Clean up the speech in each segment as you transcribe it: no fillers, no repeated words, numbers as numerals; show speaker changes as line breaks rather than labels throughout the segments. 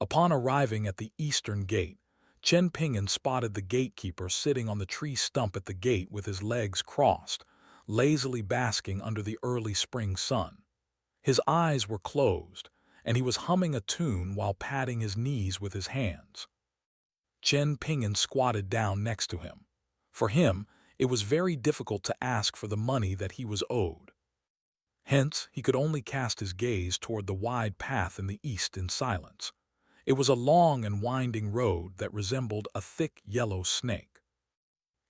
Upon arriving at the eastern gate, Chen Ping'an spotted the gatekeeper sitting on the tree stump at the gate with his legs crossed, lazily basking under the early spring sun. His eyes were closed, and he was humming a tune while patting his knees with his hands. Chen Ping'an squatted down next to him. For him, it was very difficult to ask for the money that he was owed. Hence, he could only cast his gaze toward the wide path in the east in silence. It was a long and winding road that resembled a thick yellow snake.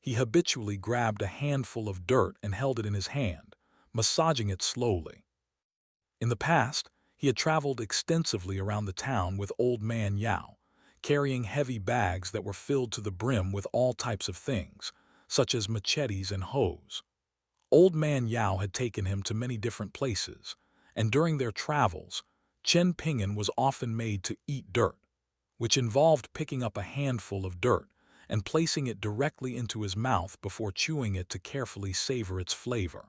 He habitually grabbed a handful of dirt and held it in his hand, massaging it slowly. In the past, he had traveled extensively around the town with Old Man Yao, carrying heavy bags that were filled to the brim with all types of things, such as machetes and hoes. Old Man Yao had taken him to many different places, and during their travels, Chen Ping'an was often made to eat dirt, which involved picking up a handful of dirt and placing it directly into his mouth before chewing it to carefully savor its flavor.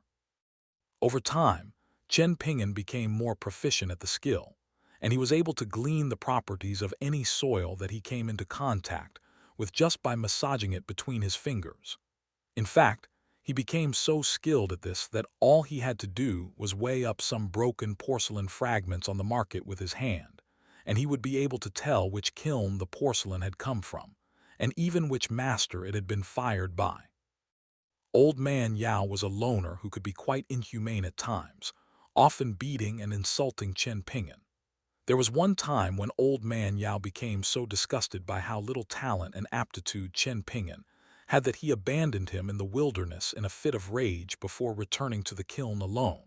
Over time, Chen Ping'an became more proficient at the skill, and he was able to glean the properties of any soil that he came into contact with just by massaging it between his fingers. In fact, he became so skilled at this that all he had to do was weigh up some broken porcelain fragments on the market with his hand, and he would be able to tell which kiln the porcelain had come from, and even which master it had been fired by. Old Man Yao was a loner who could be quite inhumane at times, often beating and insulting Chen Ping'an. There was one time when Old Man Yao became so disgusted by how little talent and aptitude Chen Ping'an had that he abandoned him in the wilderness in a fit of rage before returning to the kiln alone.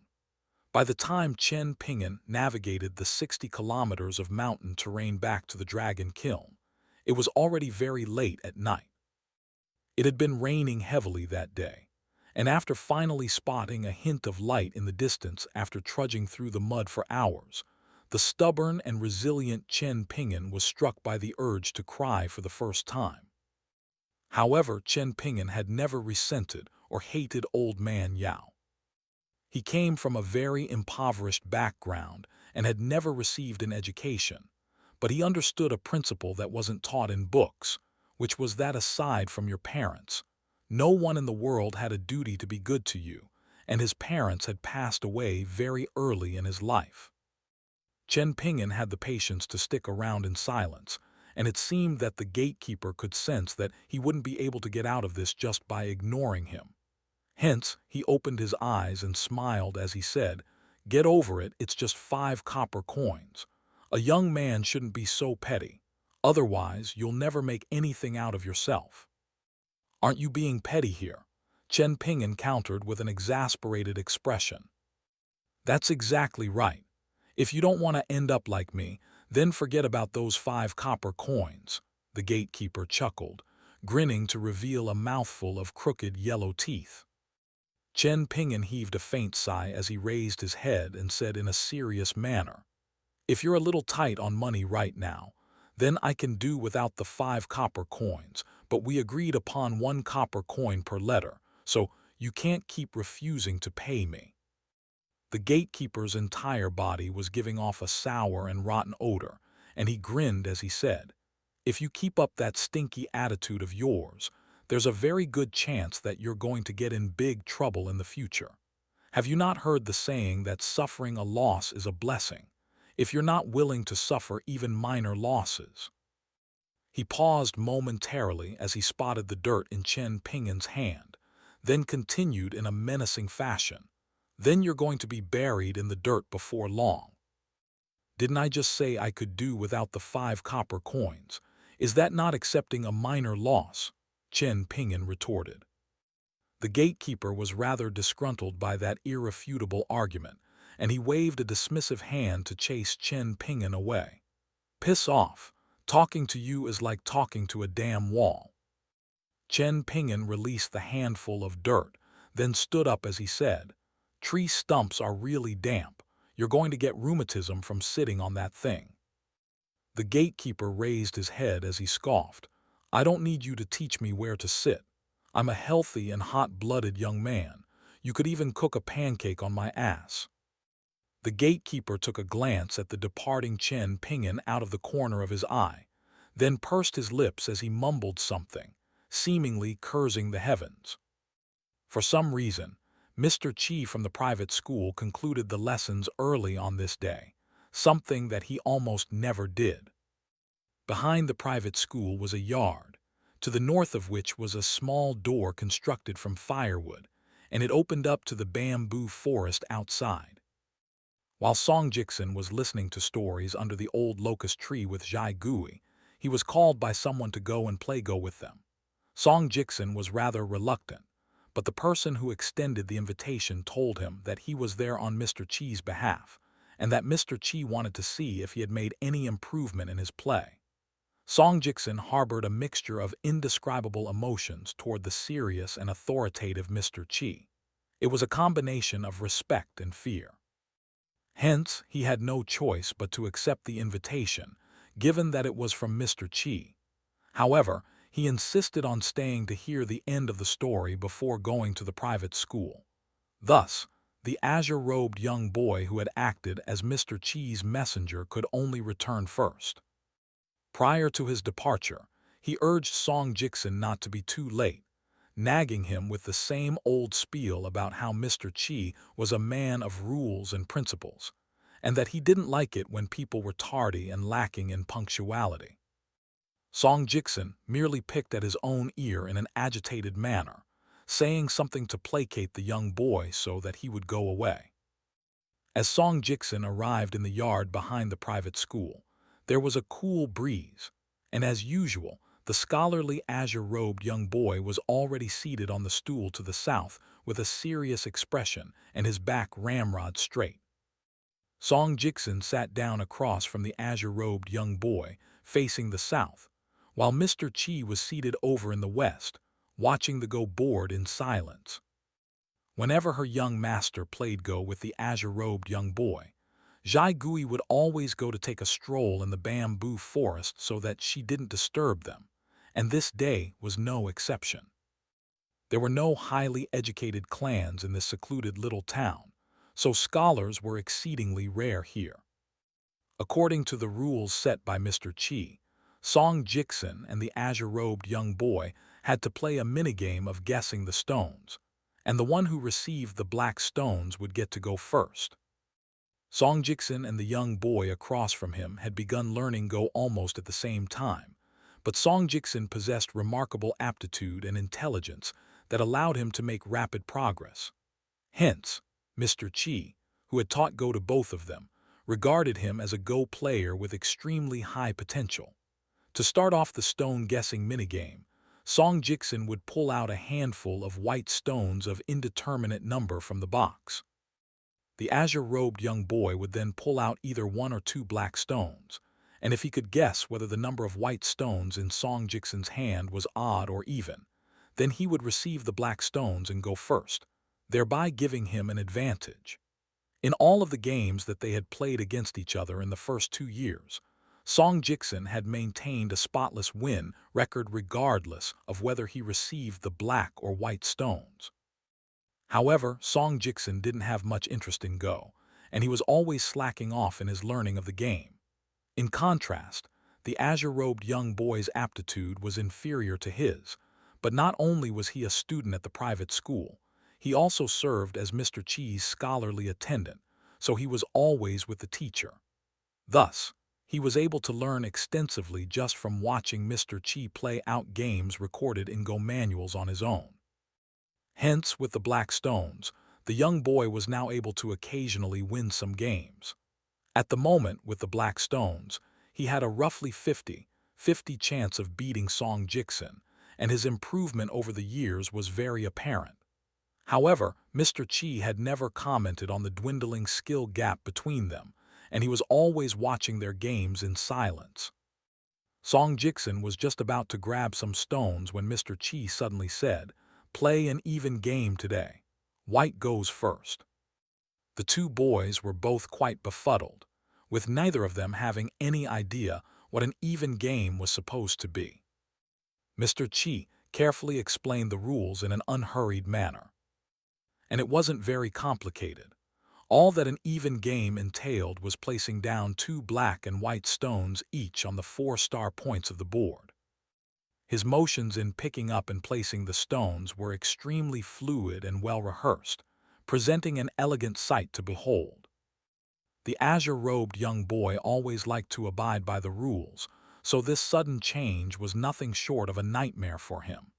By the time Chen Ping'an navigated the 60 kilometers of mountain terrain back to the dragon kiln, it was already very late at night. It had been raining heavily that day, and after finally spotting a hint of light in the distance after trudging through the mud for hours, the stubborn and resilient Chen Ping'an was struck by the urge to cry for the first time. However, Chen Ping'an had never resented or hated Old Man Yao. He came from a very impoverished background and had never received an education, but he understood a principle that wasn't taught in books, which was that aside from your parents, no one in the world had a duty to be good to you, and his parents had passed away very early in his life. Chen Ping'an had the patience to stick around in silence, and it seemed that the gatekeeper could sense that he wouldn't be able to get out of this just by ignoring him. Hence, he opened his eyes and smiled as he said, "Get over it, it's just 5 copper coins. A young man shouldn't be so petty. Otherwise, you'll never make anything out of yourself." "Aren't you being petty here?" Chen Ping'an countered with an exasperated expression. "That's exactly right. If you don't want to end up like me, then forget about those 5 copper coins," the gatekeeper chuckled, grinning to reveal a mouthful of crooked yellow teeth. Chen Ping'an heaved a faint sigh as he raised his head and said in a serious manner, "If you're a little tight on money right now, then I can do without the 5 copper coins, but we agreed upon 1 copper coin per letter, so you can't keep refusing to pay me." The gatekeeper's entire body was giving off a sour and rotten odor, and he grinned as he said, "If you keep up that stinky attitude of yours, there's a very good chance that you're going to get in big trouble in the future. Have you not heard the saying that suffering a loss is a blessing, if you're not willing to suffer even minor losses?" He paused momentarily as he spotted the dirt in Chen Ping'an's hand, then continued in a menacing fashion, "Then you're going to be buried in the dirt before long." "Didn't I just say I could do without the 5 copper coins? Is that not accepting a minor loss?" Chen Ping'an retorted. The gatekeeper was rather disgruntled by that irrefutable argument, and he waved a dismissive hand to chase Chen Ping'an away. "Piss off. Talking to you is like talking to a damn wall." Chen Ping'an released the handful of dirt, then stood up as he said, "Tree stumps are really damp. You're going to get rheumatism from sitting on that thing." The gatekeeper raised his head as he scoffed, "I don't need you to teach me where to sit. I'm a healthy and hot-blooded young man. You could even cook a pancake on my ass." The gatekeeper took a glance at the departing Chen Ping'an out of the corner of his eye, then pursed his lips as he mumbled something, seemingly cursing the heavens. For some reason, Mr. Chi from the private school concluded the lessons early on this day, something that he almost never did. Behind the private school was a yard, to the north of which was a small door constructed from firewood, and it opened up to the bamboo forest outside. While Song Jiksen was listening to stories under the old locust tree with Jai Gui, he was called by someone to go and play Go with them. Song Jiksen was rather reluctant, but the person who extended the invitation told him that he was there on Mr. Chi's behalf, and that Mr. Chi wanted to see if he had made any improvement in his play. Song Jiksen harbored a mixture of indescribable emotions toward the serious and authoritative Mr. Chi. It was a combination of respect and fear. Hence, he had no choice but to accept the invitation, given that it was from Mr. Chi. However, he insisted on staying to hear the end of the story before going to the private school. Thus, the azure-robed young boy who had acted as Mr. Chi's messenger could only return first. Prior to his departure, he urged Song Jiksen not to be too late, nagging him with the same old spiel about how Mr. Chi was a man of rules and principles, and that he didn't like it when people were tardy and lacking in punctuality. Song Jiksen merely picked at his own ear in an agitated manner, saying something to placate the young boy so that he would go away. As Song Jiksen arrived in the yard behind the private school, there was a cool breeze, and as usual, the scholarly azure-robed young boy was already seated on the stool to the south with a serious expression and his back ramrod straight. Song Jiksen sat down across from the azure-robed young boy, facing the south, while Mr. Chi was seated over in the west, watching the Go board in silence. Whenever her young master played Go with the azure-robed young boy, Jai Gui would always go to take a stroll in the bamboo forest so that she didn't disturb them, and this day was no exception. There were no highly educated clans in this secluded little town, so scholars were exceedingly rare here. According to the rules set by Mr. Chi, Song Jiksen and the azure-robed young boy had to play a minigame of guessing the stones, and the one who received the black stones would get to go first. Song Jiksen and the young boy across from him had begun learning Go almost at the same time, but Song Jiksen possessed remarkable aptitude and intelligence that allowed him to make rapid progress. Hence, Mr. Chi, who had taught Go to both of them, regarded him as a Go player with extremely high potential. To start off the stone-guessing minigame, Song Jiksen would pull out a handful of white stones of indeterminate number from the box. The azure-robed young boy would then pull out either one or two black stones, and if he could guess whether the number of white stones in Song Jiksen's hand was odd or even, then he would receive the black stones and go first, thereby giving him an advantage. In all of the games that they had played against each other in the first 2 years, Song Jiksen had maintained a spotless win record regardless of whether he received the black or white stones. However, Song Jiksen didn't have much interest in Go, and he was always slacking off in his learning of the game. In contrast, the azure-robed young boy's aptitude was inferior to his, but not only was he a student at the private school, he also served as Mr. Chi's scholarly attendant, so he was always with the teacher. Thus, he was able to learn extensively just from watching Mr. Chi play out games recorded in Go manuals on his own. Hence, with the black stones, the young boy was now able to occasionally win some games. At the moment, with the black stones, he had a roughly 50-50 chance of beating Song Jiksen, and his improvement over the years was very apparent. However, Mr. Chi had never commented on the dwindling skill gap between them, and he was always watching their games in silence. Song Jiksen was just about to grab some stones when Mr. Chi suddenly said, "Play an even game today. White goes first." The two boys were both quite befuddled, with neither of them having any idea what an even game was supposed to be. Mr. Chi carefully explained the rules in an unhurried manner. And it wasn't very complicated. All that an even game entailed was placing down 2 black and white stones each on the 4-star points of the board. His motions in picking up and placing the stones were extremely fluid and well-rehearsed, presenting an elegant sight to behold. The azure-robed young boy always liked to abide by the rules, so this sudden change was nothing short of a nightmare for him.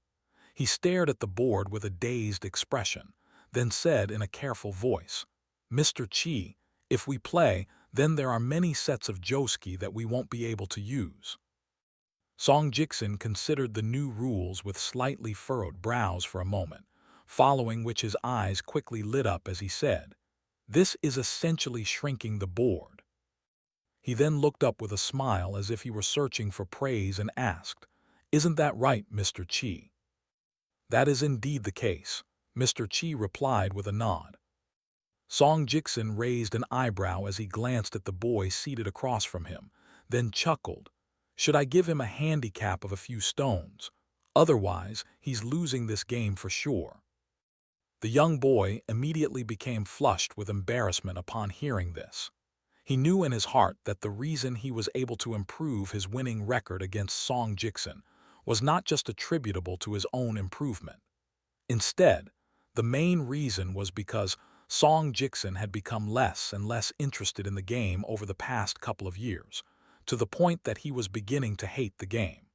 He stared at the board with a dazed expression, then said in a careful voice, "Mr. Chi, if we play, then there are many sets of joski that we won't be able to use." Song Jiksen considered the new rules with slightly furrowed brows for a moment, following which his eyes quickly lit up as he said, "This is essentially shrinking the board." He then looked up with a smile as if he were searching for praise and asked, "Isn't that right, Mr. Chi?" "That is indeed the case," Mr. Chi replied with a nod. Song Jiksen raised an eyebrow as he glanced at the boy seated across from him, then chuckled. "Should I give him a handicap of a few stones? Otherwise, he's losing this game for sure." The young boy immediately became flushed with embarrassment upon hearing this. He knew in his heart that the reason he was able to improve his winning record against Song Jiksen was not just attributable to his own improvement. Instead, the main reason was because Song Jiksen had become less and less interested in the game over the past couple of years, to the point that he was beginning to hate the game.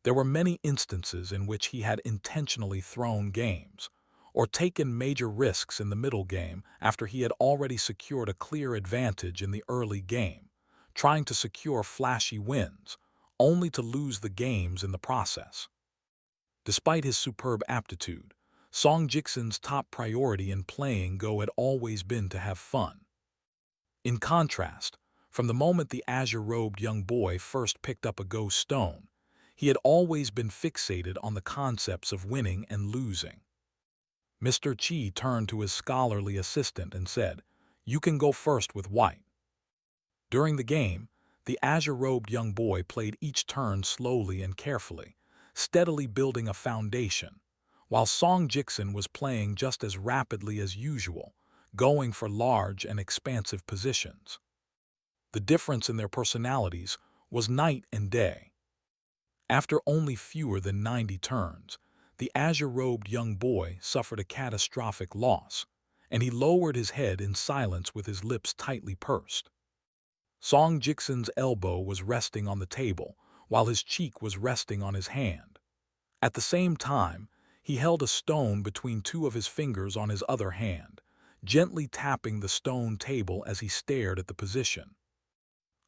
There were many instances in which he had intentionally thrown games, or taken major risks in the middle game after he had already secured a clear advantage in the early game, trying to secure flashy wins, only to lose the games in the process. Despite his superb aptitude, Song Jiksen's top priority in playing Go had always been to have fun. In contrast, from the moment the azure-robed young boy first picked up a Go stone, he had always been fixated on the concepts of winning and losing. Mr. Chi turned to his scholarly assistant and said, "You can go first with white." During the game, the azure-robed young boy played each turn slowly and carefully, steadily building a foundation, while Song Jiksen was playing just as rapidly as usual, going for large and expansive positions. The difference in their personalities was night and day. After only fewer than 90 turns, the azure-robed young boy suffered a catastrophic loss, and he lowered his head in silence with his lips tightly pursed. Song Jiksen's elbow was resting on the table, while his cheek was resting on his hand. At the same time, he held a stone between 2 of his fingers on his other hand, gently tapping the stone table as he stared at the position.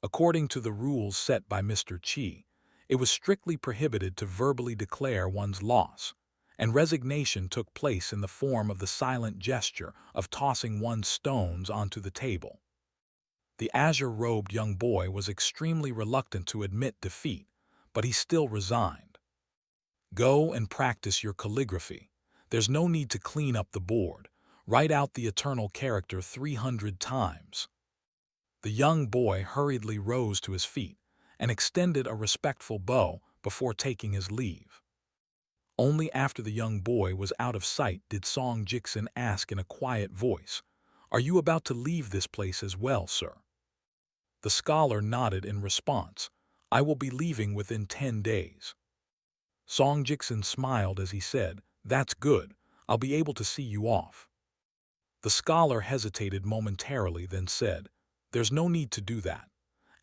According to the rules set by Mr. Chi, it was strictly prohibited to verbally declare one's loss, and resignation took place in the form of the silent gesture of tossing one's stones onto the table. The azure-robed young boy was extremely reluctant to admit defeat, but he still resigned. "Go and practice your calligraphy. There's no need to clean up the board. Write out the eternal character 300 times." The young boy hurriedly rose to his feet and extended a respectful bow before taking his leave. Only after the young boy was out of sight did Song Jiksen ask in a quiet voice, "Are you about to leave this place as well, sir?" The scholar nodded in response, "I will be leaving within 10 days." Song Jiksen smiled as he said, "That's good. I'll be able to see you off." The scholar hesitated momentarily, then said, "There's no need to do that.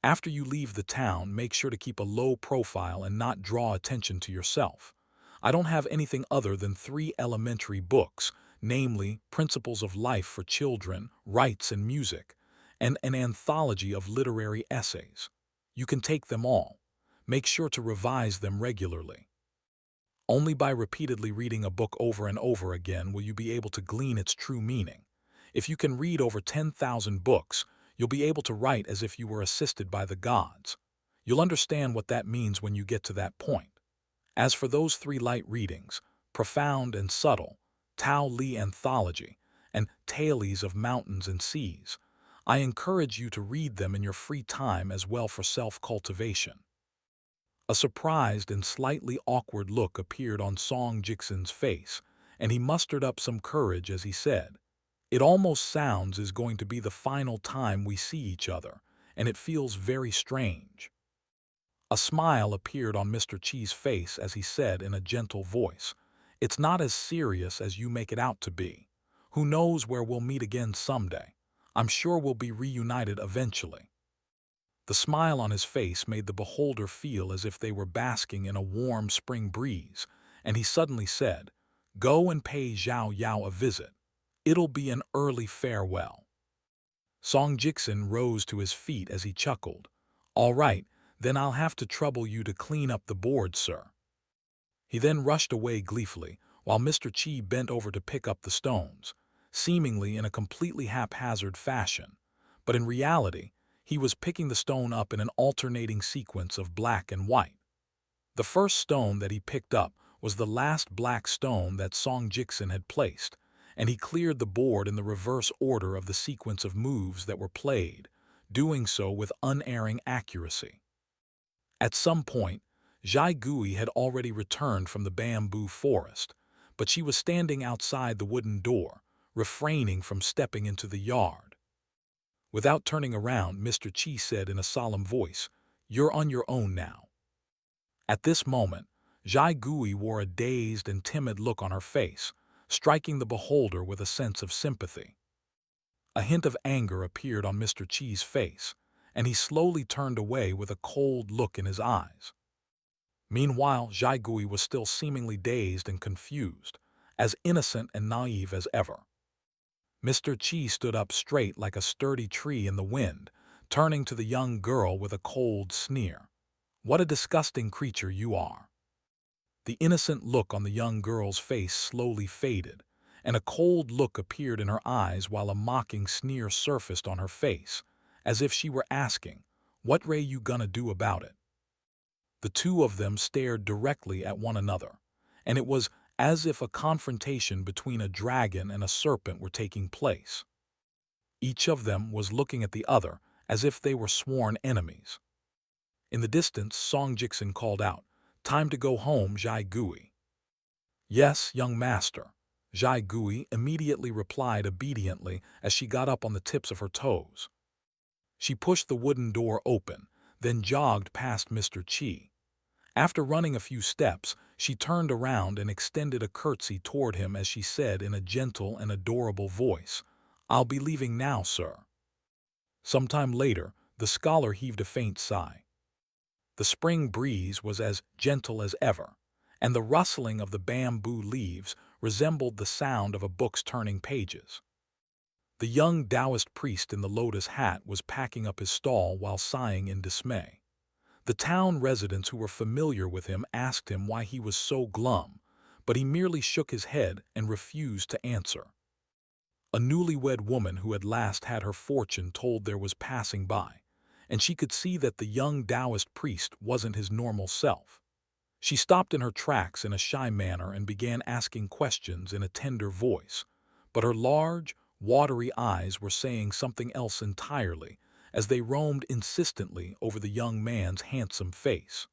After you leave the town, make sure to keep a low profile and not draw attention to yourself. I don't have anything other than 3 elementary books, namely Principles of Life for Children, Rights and Music, and an anthology of literary essays. You can take them all. Make sure to revise them regularly. Only by repeatedly reading a book over and over again will you be able to glean its true meaning. If you can read over 10,000 books, you'll be able to write as if you were assisted by the gods. You'll understand what that means when you get to that point. As for those 3 light readings, Profound and Subtle, Tao Li Anthology, and Tales of Mountains and Seas, I encourage you to read them in your free time as well for self-cultivation." A surprised and slightly awkward look appeared on Song Jiksen's face, and he mustered up some courage as he said, It almost sounds is going to be the final time we see each other, and it feels very strange." A smile appeared on Mr. Chi's face as he said in a gentle voice, "It's not as serious as you make it out to be. Who knows where we'll meet again someday. I'm sure we'll be reunited eventually." The smile on his face made the beholder feel as if they were basking in a warm spring breeze, and he suddenly said, "Go and pay Zhao Yao a visit. It'll be an early farewell." Song Jiksen rose to his feet as he chuckled. "All right, then I'll have to trouble you to clean up the board, sir." He then rushed away gleefully, while Mr. Chi bent over to pick up the stones, seemingly in a completely haphazard fashion, but in reality, he was picking the stone up in an alternating sequence of black and white. The first stone that he picked up was the last black stone that Song Jiksen had placed, and he cleared the board in the reverse order of the sequence of moves that were played, doing so with unerring accuracy. At some point, Zhai Gui had already returned from the bamboo forest, but she was standing outside the wooden door, refraining from stepping into the yard. Without turning around, Mr. Chi said in a solemn voice, "You're on your own now." At this moment, Zhai Gui wore a dazed and timid look on her face, striking the beholder with a sense of sympathy. A hint of anger appeared on Mr. Chi's face, and he slowly turned away with a cold look in his eyes. Meanwhile, Zhai Gui was still seemingly dazed and confused, as innocent and naive as ever. Mr. Chi stood up straight like a sturdy tree in the wind, turning to the young girl with a cold sneer. "What a disgusting creature you are." The innocent look on the young girl's face slowly faded, and a cold look appeared in her eyes while a mocking sneer surfaced on her face, as if she were asking, "What ray you gonna do about it?" The two of them stared directly at one another, and it was as if a confrontation between a dragon and a serpent were taking place. Each of them was looking at the other as if they were sworn enemies. In the distance, Song Jiksen called out, "Time to go home, Zhai Gui." "Yes, young master," Zhai Gui immediately replied obediently as she got up on the tips of her toes. She pushed the wooden door open, then jogged past Mr. Chi. After running a few steps, she turned around and extended a curtsy toward him as she said in a gentle and adorable voice, "I'll be leaving now, sir." Sometime later, the scholar heaved a faint sigh. The spring breeze was as gentle as ever, and the rustling of the bamboo leaves resembled the sound of a book's turning pages. The young Taoist priest in the lotus hat was packing up his stall while sighing in dismay. The town residents who were familiar with him asked him why he was so glum, but he merely shook his head and refused to answer. A newlywed woman who had last had her fortune told there was passing by, and she could see that the young Taoist priest wasn't his normal self. She stopped in her tracks in a shy manner and began asking questions in a tender voice, but her large, watery eyes were saying something else entirely, as they roamed insistently over the young man's handsome face.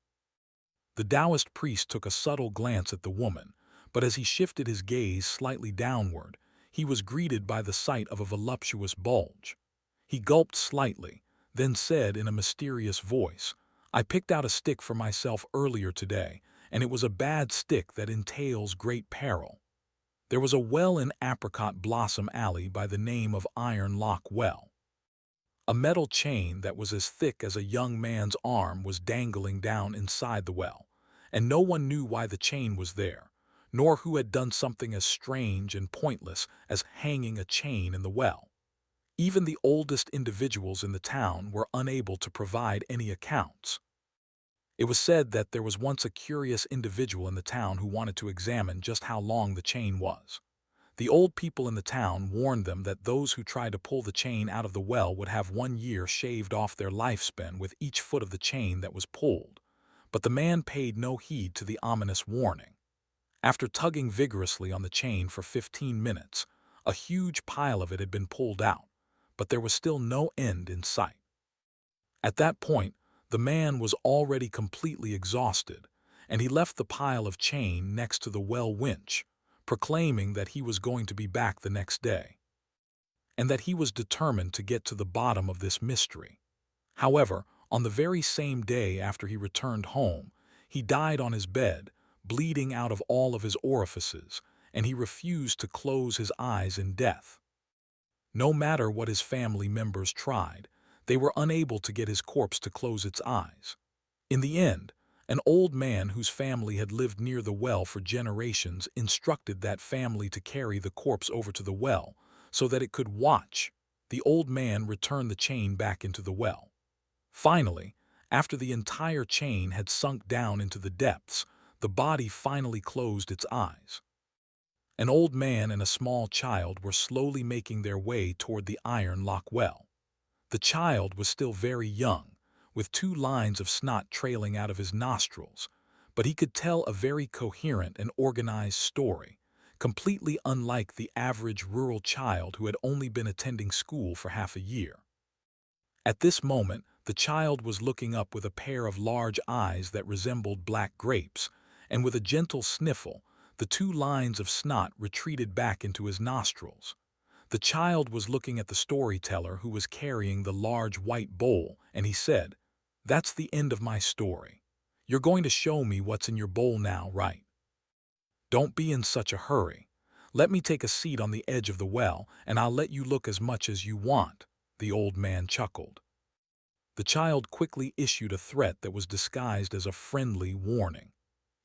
The Taoist priest took a subtle glance at the woman, but as he shifted his gaze slightly downward, he was greeted by the sight of a voluptuous bulge. He gulped slightly, then said in a mysterious voice, "I picked out a stick for myself earlier today, and it was a bad stick that entails great peril." There was a well in Apricot Blossom Alley by the name of Iron Lock Well. A metal chain that was as thick as a young man's arm was dangling down inside the well, and no one knew why the chain was there, nor who had done something as strange and pointless as hanging a chain in the well. Even the oldest individuals in the town were unable to provide any accounts. It was said that there was once a curious individual in the town who wanted to examine just how long the chain was. The old people in the town warned them that those who tried to pull the chain out of the well would have 1 year shaved off their lifespan with each foot of the chain that was pulled. But the man paid no heed to the ominous warning. After tugging vigorously on the chain for 15 minutes, a huge pile of it had been pulled out, but there was still no end in sight. At that point, the man was already completely exhausted, and he left the pile of chain next to the well winch, proclaiming that he was going to be back the next day. and that he was determined to get to the bottom of this mystery. However, on the very same day after he returned home, he died on his bed, bleeding out of all of his orifices, and he refused to close his eyes in death. No matter what his family members tried, they were unable to get his corpse to close its eyes. In the end, an old man whose family had lived near the well for generations instructed that family to carry the corpse over to the well so that it could watch the old man return the chain back into the well. Finally, after the entire chain had sunk down into the depths, the body finally closed its eyes. An old man and a small child were slowly making their way toward the iron lock well. The child was still very young, with 2 lines of snot trailing out of his nostrils, but he could tell a very coherent and organized story, completely unlike the average rural child who had only been attending school for half a year. At this moment, the child was looking up with a pair of large eyes that resembled black grapes, and with a gentle sniffle, the 2 lines of snot retreated back into his nostrils. The child was looking at the storyteller who was carrying the large white bowl, and he said, "That's the end of my story. You're going to show me what's in your bowl now, right? Don't be in such a hurry. Let me take a seat on the edge of the well, and I'll let you look as much as you want," the old man chuckled. The child quickly issued a threat that was disguised as a friendly warning.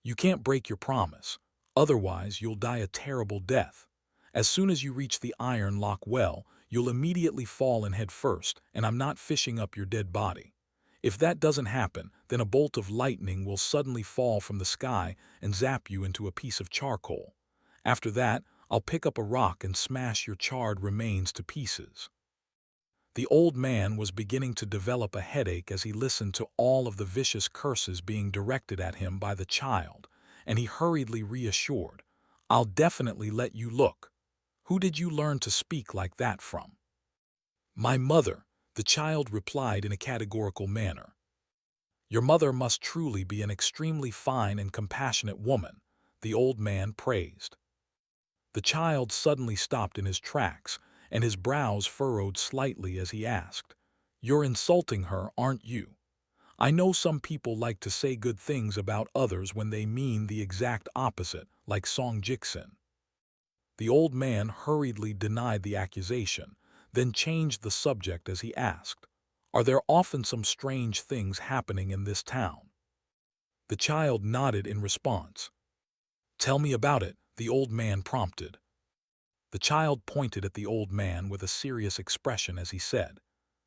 "You can't break your promise. Otherwise, you'll die a terrible death. As soon as you reach the iron lock well, you'll immediately fall in head first, and I'm not fishing up your dead body. If that doesn't happen, then a bolt of lightning will suddenly fall from the sky and zap you into a piece of charcoal. After that, I'll pick up a rock and smash your charred remains to pieces." The old man was beginning to develop a headache as he listened to all of the vicious curses being directed at him by the child, and he hurriedly reassured, "I'll definitely let you look. Who did you learn to speak like that from?" "My mother," the child replied in a categorical manner. "Your mother must truly be an extremely fine and compassionate woman," the old man praised. The child suddenly stopped in his tracks, and his brows furrowed slightly as he asked, "You're insulting her, aren't you? I know some people like to say good things about others when they mean the exact opposite, like Song Jiksin." The old man hurriedly denied the accusation, then changed the subject as he asked, "Are there often some strange things happening in this town?" The child nodded in response. "Tell me about it," the old man prompted. The child pointed at the old man with a serious expression as he said,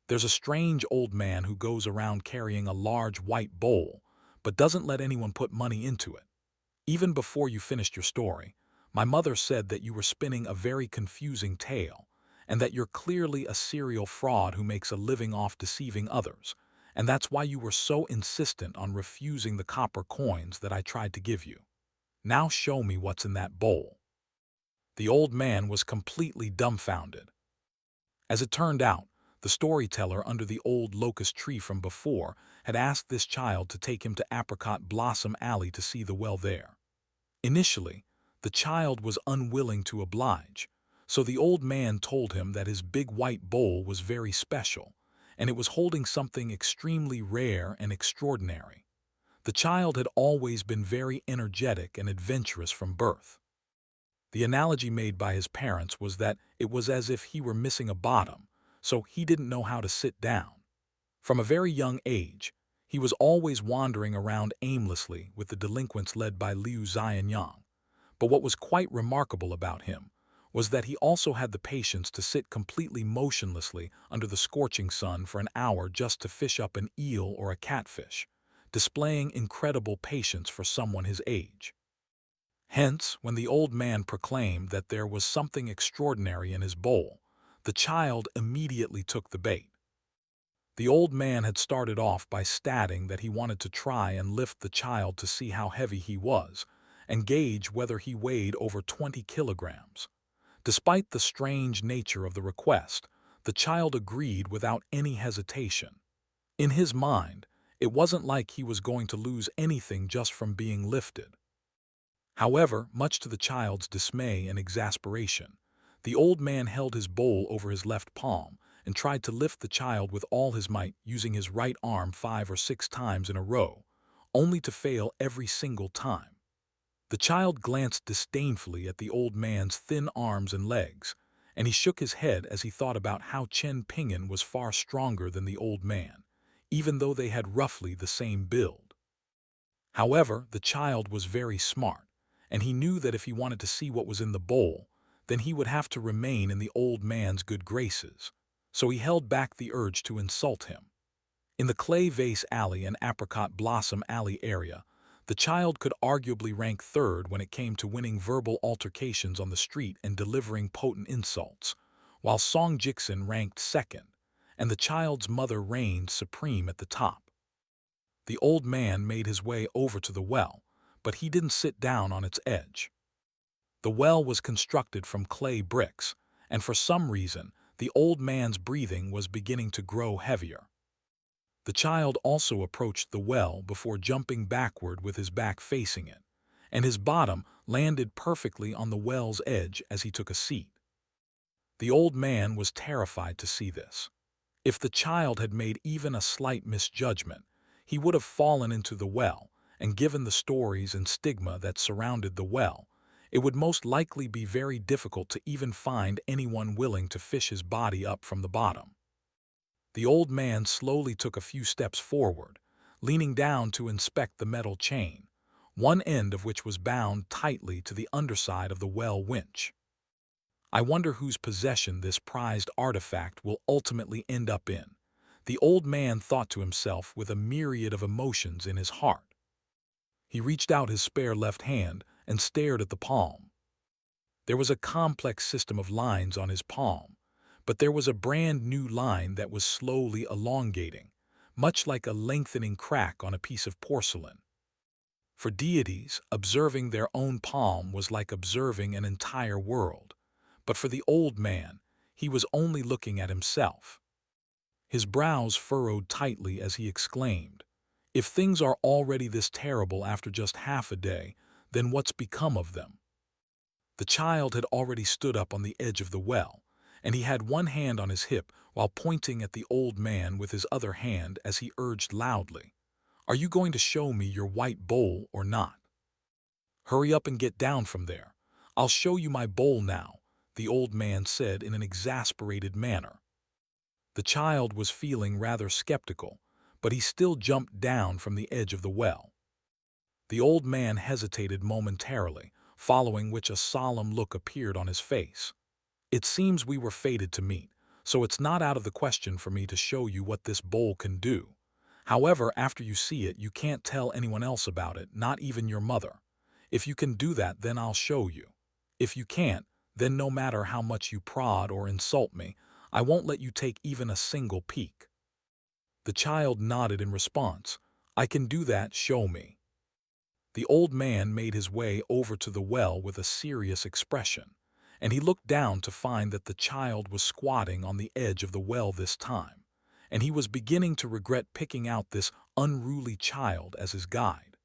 "There's a strange old man who goes around carrying a large white bowl, but doesn't let anyone put money into it. Even before you finished your story, my mother said that you were spinning a very confusing tale, and that you're clearly a serial fraud who makes a living off deceiving others, and that's why you were so insistent on refusing the copper coins that I tried to give you. Now show me what's in that bowl." The old man was completely dumbfounded. As it turned out, the storyteller under the old locust tree from before had asked this child to take him to Apricot Blossom Alley to see the well there. Initially, the child was unwilling to oblige, so the old man told him that his big white bowl was very special, and it was holding something extremely rare and extraordinary. The child had always been very energetic and adventurous from birth. The analogy made by his parents was that it was as if he were missing a bottom, so he didn't know how to sit down. From a very young age, he was always wandering around aimlessly with the delinquents led by Liu Xianyang. But what was quite remarkable about him was that he also had the patience to sit completely motionlessly under the scorching sun for an hour just to fish up an eel or a catfish, displaying incredible patience for someone his age. Hence, when the old man proclaimed that there was something extraordinary in his bowl, the child immediately took the bait. The old man had started off by stating that he wanted to try and lift the child to see how heavy he was, and gauge whether he weighed over 20 kilograms. Despite the strange nature of the request, the child agreed without any hesitation. In his mind, it wasn't like he was going to lose anything just from being lifted. However, much to the child's dismay and exasperation, The old man held his bowl over his left palm and tried to lift the child with all his might, using his right arm 5 or 6 times in a row, only to fail every single time. The child glanced disdainfully at the old man's thin arms and legs, and he shook his head as he thought about how Chen Ping'an was far stronger than the old man, even though they had roughly the same build. However, the child was very smart, and he knew that if he wanted to see what was in the bowl, then he would have to remain in the old man's good graces, so he held back the urge to insult him. In the Clay Vase Alley and Apricot Blossom Alley area, the child could arguably rank third when it came to winning verbal altercations on the street and delivering potent insults, while Song Jikson ranked second, and the child's mother reigned supreme at the top. The old man made his way over to the well, but he didn't sit down on its edge. The well was constructed from clay bricks, and for some reason, the old man's breathing was beginning to grow heavier. The child also approached the well before jumping backward with his back facing it, and his bottom landed perfectly on the well's edge as he took a seat. The old man was terrified to see this. If the child had made even a slight misjudgment, he would have fallen into the well, and given the stories and stigma that surrounded the well, it would most likely be very difficult to even find anyone willing to fish his body up from the bottom. The old man slowly took a few steps forward, leaning down to inspect the metal chain, one end of which was bound tightly to the underside of the well winch. I wonder whose possession this prized artifact will ultimately end up in, the old man thought to himself with a myriad of emotions in his heart. He reached out his spare left hand and stared at the palm. There was a complex system of lines on his palm, but there was a brand new line that was slowly elongating, much like a lengthening crack on a piece of porcelain. For deities, observing their own palm was like observing an entire world, but for the old man, he was only looking at himself. His brows furrowed tightly as he exclaimed, "If things are already this terrible after just half a day, then what's become of them?" The child had already stood up on the edge of the well, and he had one hand on his hip while pointing at the old man with his other hand as he urged loudly, "Are you going to show me your white bowl or not? Hurry up and get down from there. I'll show you my bowl now," the old man said in an exasperated manner. The child was feeling rather skeptical, but he still jumped down from the edge of the well. The old man hesitated momentarily, following which a solemn look appeared on his face. "It seems we were fated to meet, so it's not out of the question for me to show you what this bowl can do. However, after you see it, you can't tell anyone else about it, not even your mother. If you can do that, then I'll show you. If you can't, then no matter how much you prod or insult me, I won't let you take even a single peek." The child nodded in response. "I can do that, show me." The old man made his way over to the well with a serious expression, and he looked down to find that the child was squatting on the edge of the well this time, and he was beginning to regret picking out this unruly child as his guide.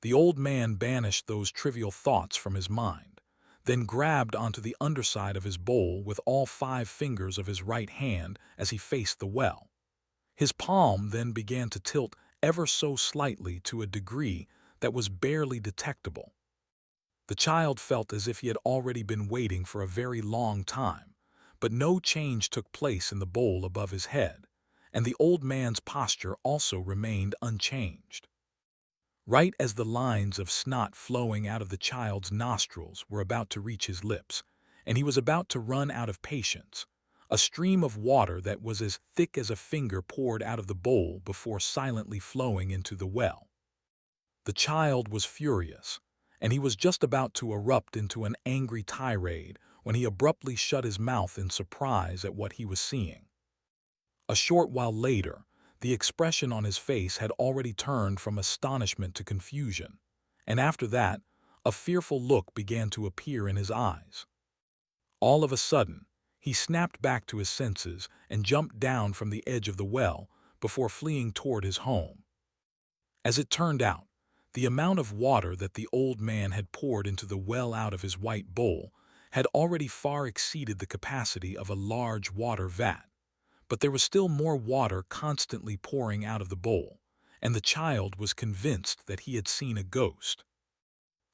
The old man banished those trivial thoughts from his mind, then grabbed onto the underside of his bowl with all 5 fingers of his right hand as he faced the well. His palm then began to tilt ever so slightly to a degree that was barely detectable. The child felt as if he had already been waiting for a very long time, but no change took place in the bowl above his head, and the old man's posture also remained unchanged. Right as the lines of snot flowing out of the child's nostrils were about to reach his lips, and he was about to run out of patience, a stream of water that was as thick as a finger poured out of the bowl before silently flowing into the well. The child was furious, and he was just about to erupt into an angry tirade when he abruptly shut his mouth in surprise at what he was seeing. A short while later, the expression on his face had already turned from astonishment to confusion, and after that, a fearful look began to appear in his eyes. All of a sudden, he snapped back to his senses and jumped down from the edge of the well before fleeing toward his home. As it turned out, the amount of water that the old man had poured into the well out of his white bowl had already far exceeded the capacity of a large water vat, but there was still more water constantly pouring out of the bowl, and the child was convinced that he had seen a ghost.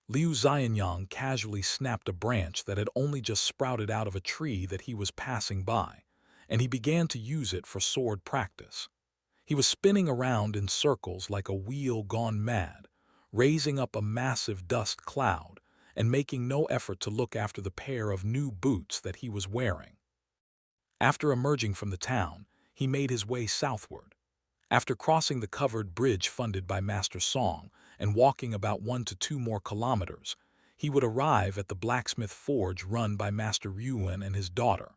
Liu Xianyang casually snapped a branch that had only just sprouted out of a tree that he was passing by, and he began to use it for sword practice. He was spinning around in circles like a wheel gone mad, raising up a massive dust cloud, and making no effort to look after the pair of new boots that he was wearing. After emerging from the town, he made his way southward. After crossing the covered bridge funded by Master Song and walking about 1 to 2 more kilometers, he would arrive at the blacksmith forge run by Master Yuan and his daughter.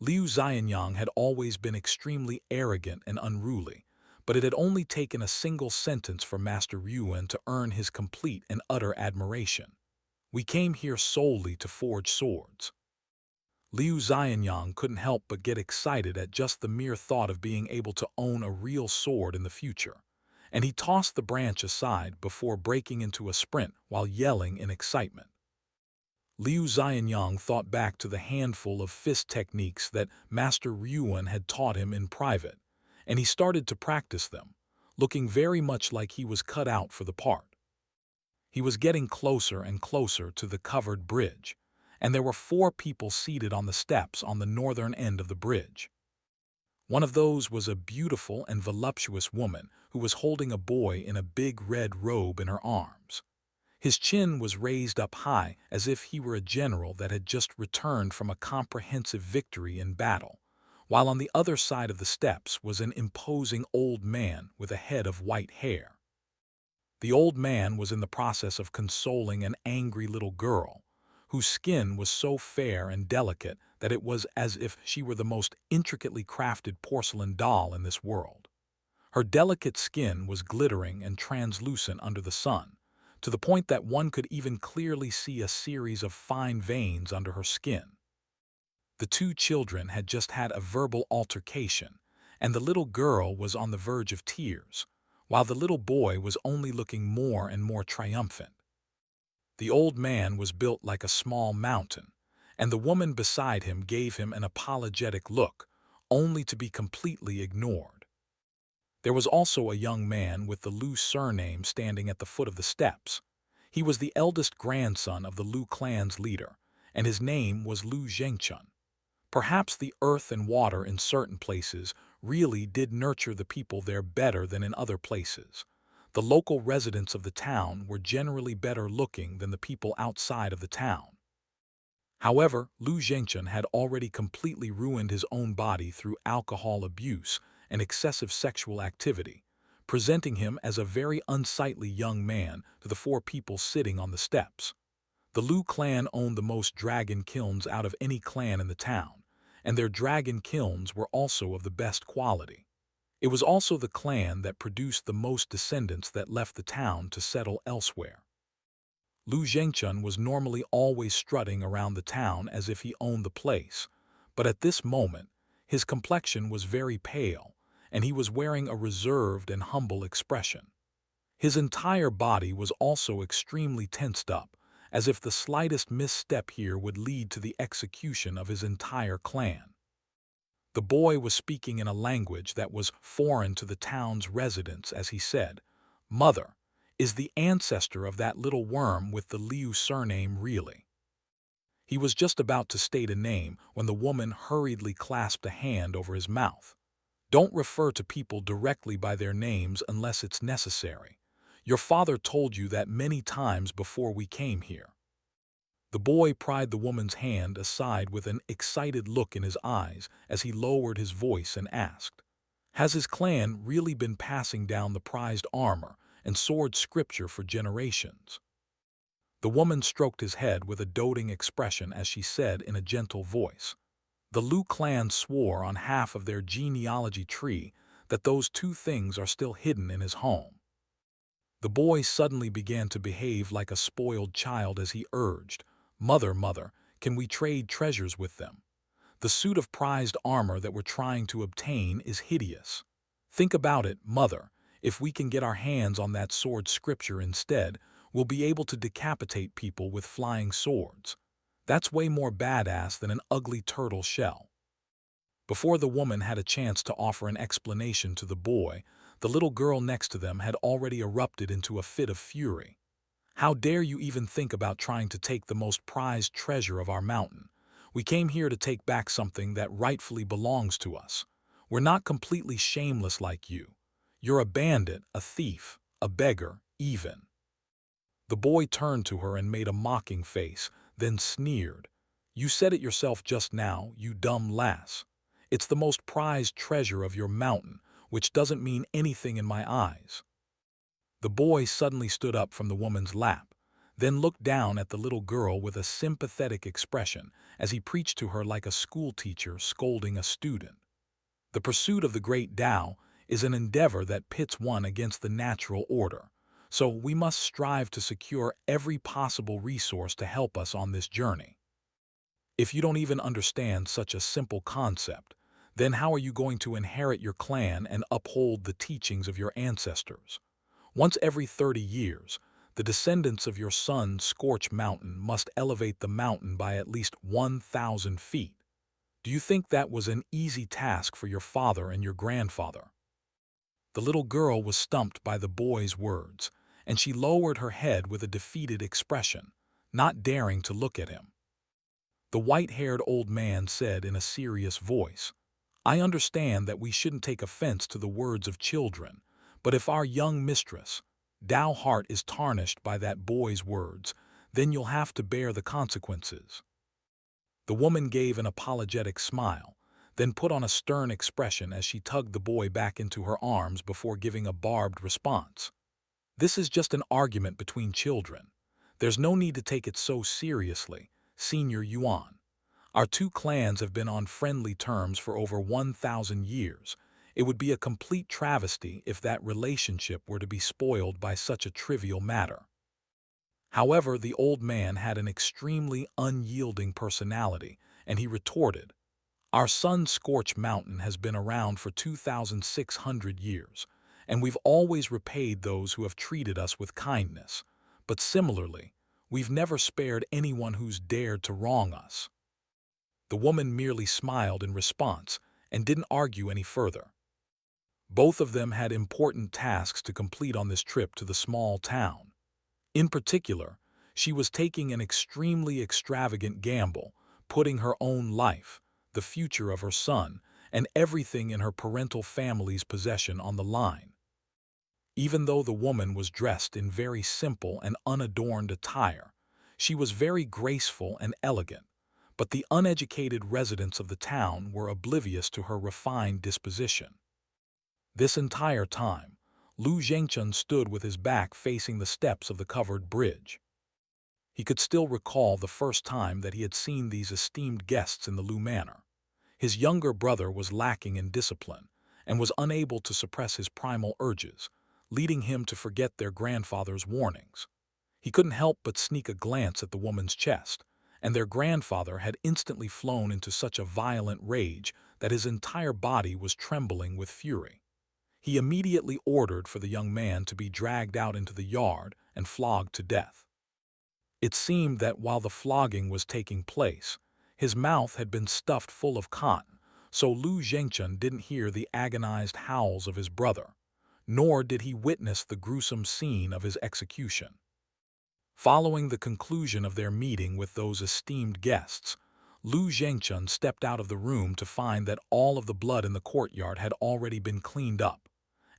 Liu Xianyang had always been extremely arrogant and unruly, but it had only taken a single sentence for Master Yuan to earn his complete and utter admiration. "We came here solely to forge swords." Liu Xianyang couldn't help but get excited at just the mere thought of being able to own a real sword in the future, and he tossed the branch aside before breaking into a sprint while yelling in excitement. Liu Xianyang thought back to the handful of fist techniques that Master Yuan had taught him in private, and he started to practice them, looking very much like he was cut out for the part. He was getting closer and closer to the covered bridge, and there were 4 people seated on the steps on the northern end of the bridge. One of those was a beautiful and voluptuous woman who was holding a boy in a big red robe in her arms. His chin was raised up high as if he were a general that had just returned from a comprehensive victory in battle, while on the other side of the steps was an imposing old man with a head of white hair. The old man was in the process of consoling an angry little girl, whose skin was so fair and delicate that it was as if she were the most intricately crafted porcelain doll in this world. Her delicate skin was glittering and translucent under the sun, to the point that one could even clearly see a series of fine veins under her skin. The 2 children had just had a verbal altercation, and the little girl was on the verge of tears, while the little boy was only looking more and more triumphant. The old man was built like a small mountain, and the woman beside him gave him an apologetic look, only to be completely ignored. There was also a young man with the Lu surname standing at the foot of the steps. He was the eldest grandson of the Lu clan's leader, and his name was Lu Zhengchun. Perhaps the earth and water in certain places really did nurture the people there better than in other places. The local residents of the town were generally better looking than the people outside of the town. However, Lu Zhengchun had already completely ruined his own body through alcohol abuse and excessive sexual activity, presenting him as a very unsightly young man to the 4 people sitting on the steps. The Lu clan owned the most dragon kilns out of any clan in the town, and their dragon kilns were also of the best quality. It was also the clan that produced the most descendants that left the town to settle elsewhere. Lu Zhengchun was normally always strutting around the town as if he owned the place, but at this moment, his complexion was very pale, and he was wearing a reserved and humble expression. His entire body was also extremely tensed up, as if the slightest misstep here would lead to the execution of his entire clan. The boy was speaking in a language that was foreign to the town's residents as he said, "Mother, is the ancestor of that little worm with the Liu surname really?" He was just about to state a name when the woman hurriedly clasped a hand over his mouth. "Don't refer to people directly by their names unless it's necessary. Your father told you that many times before we came here." The boy pried the woman's hand aside with an excited look in his eyes as he lowered his voice and asked, "Has his clan really been passing down the prized armor and sword scripture for generations?" The woman stroked his head with a doting expression as she said in a gentle voice, "The Lu clan swore on half of their genealogy tree that those 2 things are still hidden in his home." The boy suddenly began to behave like a spoiled child as he urged, Mother, can we trade treasures with them? The suit of prized armor that we're trying to obtain is hideous. Think about it, Mother. If we can get our hands on that sword scripture instead, we'll be able to decapitate people with flying swords. That's way more badass than an ugly turtle shell. Before the woman had a chance to offer an explanation to the boy, the little girl next to them had already erupted into a fit of fury. How dare you even think about trying to take the most prized treasure of our mountain? We came here to take back something that rightfully belongs to us. We're not completely shameless like you. You're a bandit, a thief, a beggar, even. The boy turned to her and made a mocking face, then sneered. You said it yourself just now, you dumb lass. It's the most prized treasure of your mountain, which doesn't mean anything in my eyes. The boy suddenly stood up from the woman's lap, then looked down at the little girl with a sympathetic expression as he preached to her like a schoolteacher scolding a student. The pursuit of the great Tao is an endeavor that pits one against the natural order, so we must strive to secure every possible resource to help us on this journey. If you don't even understand such a simple concept, then how are you going to inherit your clan and uphold the teachings of your ancestors? Once every 30 years, the descendants of your son Scorch Mountain must elevate the mountain by at least 1,000 feet. Do you think that was an easy task for your father and your grandfather? The little girl was stumped by the boy's words, and she lowered her head with a defeated expression, not daring to look at him. The white-haired old man said in a serious voice, I understand that we shouldn't take offense to the words of children, but if our young mistress, Tao Heart, is tarnished by that boy's words, then you'll have to bear the consequences. The woman gave an apologetic smile, then put on a stern expression as she tugged the boy back into her arms before giving a barbed response. This is just an argument between children. There's no need to take it so seriously, Senior Yuan. Our two clans have been on friendly terms for over 1,000 years. It would be a complete travesty if that relationship were to be spoiled by such a trivial matter. However, the old man had an extremely unyielding personality, and he retorted, Our son Scorch Mountain has been around for 2,600 years, and we've always repaid those who have treated us with kindness. But similarly, we've never spared anyone who's dared to wrong us. The woman merely smiled in response and didn't argue any further. Both of them had important tasks to complete on this trip to the small town. In particular, she was taking an extremely extravagant gamble, putting her own life, the future of her son, and everything in her parental family's possession on the line. Even though the woman was dressed in very simple and unadorned attire, she was very graceful and elegant, but the uneducated residents of the town were oblivious to her refined disposition. This entire time, Lu Zhengchun stood with his back facing the steps of the covered bridge. He could still recall the first time that he had seen these esteemed guests in the Lu Manor. His younger brother was lacking in discipline and was unable to suppress his primal urges, leading him to forget their grandfather's warnings. He couldn't help but sneak a glance at the woman's chest, and their grandfather had instantly flown into such a violent rage that his entire body was trembling with fury. He immediately ordered for the young man to be dragged out into the yard and flogged to death. It seemed that while the flogging was taking place, his mouth had been stuffed full of cotton, so Lu Zhengchun didn't hear the agonized howls of his brother, nor did he witness the gruesome scene of his execution. Following the conclusion of their meeting with those esteemed guests, Lu Zhengchun stepped out of the room to find that all of the blood in the courtyard had already been cleaned up,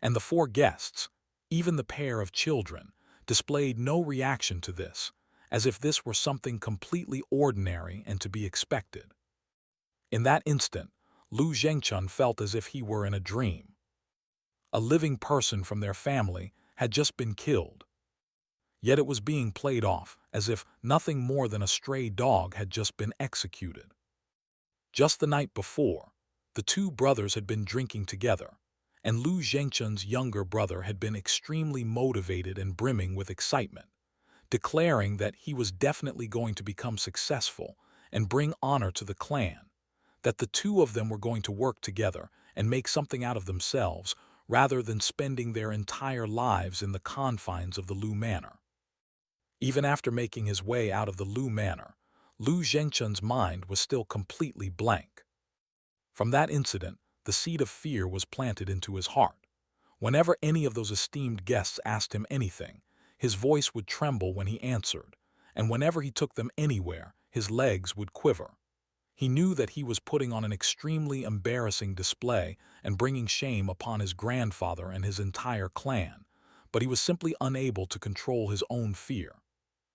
and the four guests, even the pair of children, displayed no reaction to this, as if this were something completely ordinary and to be expected. In that instant, Lu Zhengchun felt as if he were in a dream. A living person from their family had just been killed. Yet it was being played off as if nothing more than a stray dog had just been executed. Just the night before, the two brothers had been drinking together, and Lu Zhengchun's younger brother had been extremely motivated and brimming with excitement, declaring that he was definitely going to become successful and bring honor to the clan, that the two of them were going to work together and make something out of themselves rather than spending their entire lives in the confines of the Lu Manor. Even after making his way out of the Lu Manor, Lu Zhengchun's mind was still completely blank. From that incident, the seed of fear was planted into his heart. Whenever any of those esteemed guests asked him anything, his voice would tremble when he answered, and whenever he took them anywhere, his legs would quiver. He knew that he was putting on an extremely embarrassing display and bringing shame upon his grandfather and his entire clan, but he was simply unable to control his own fear.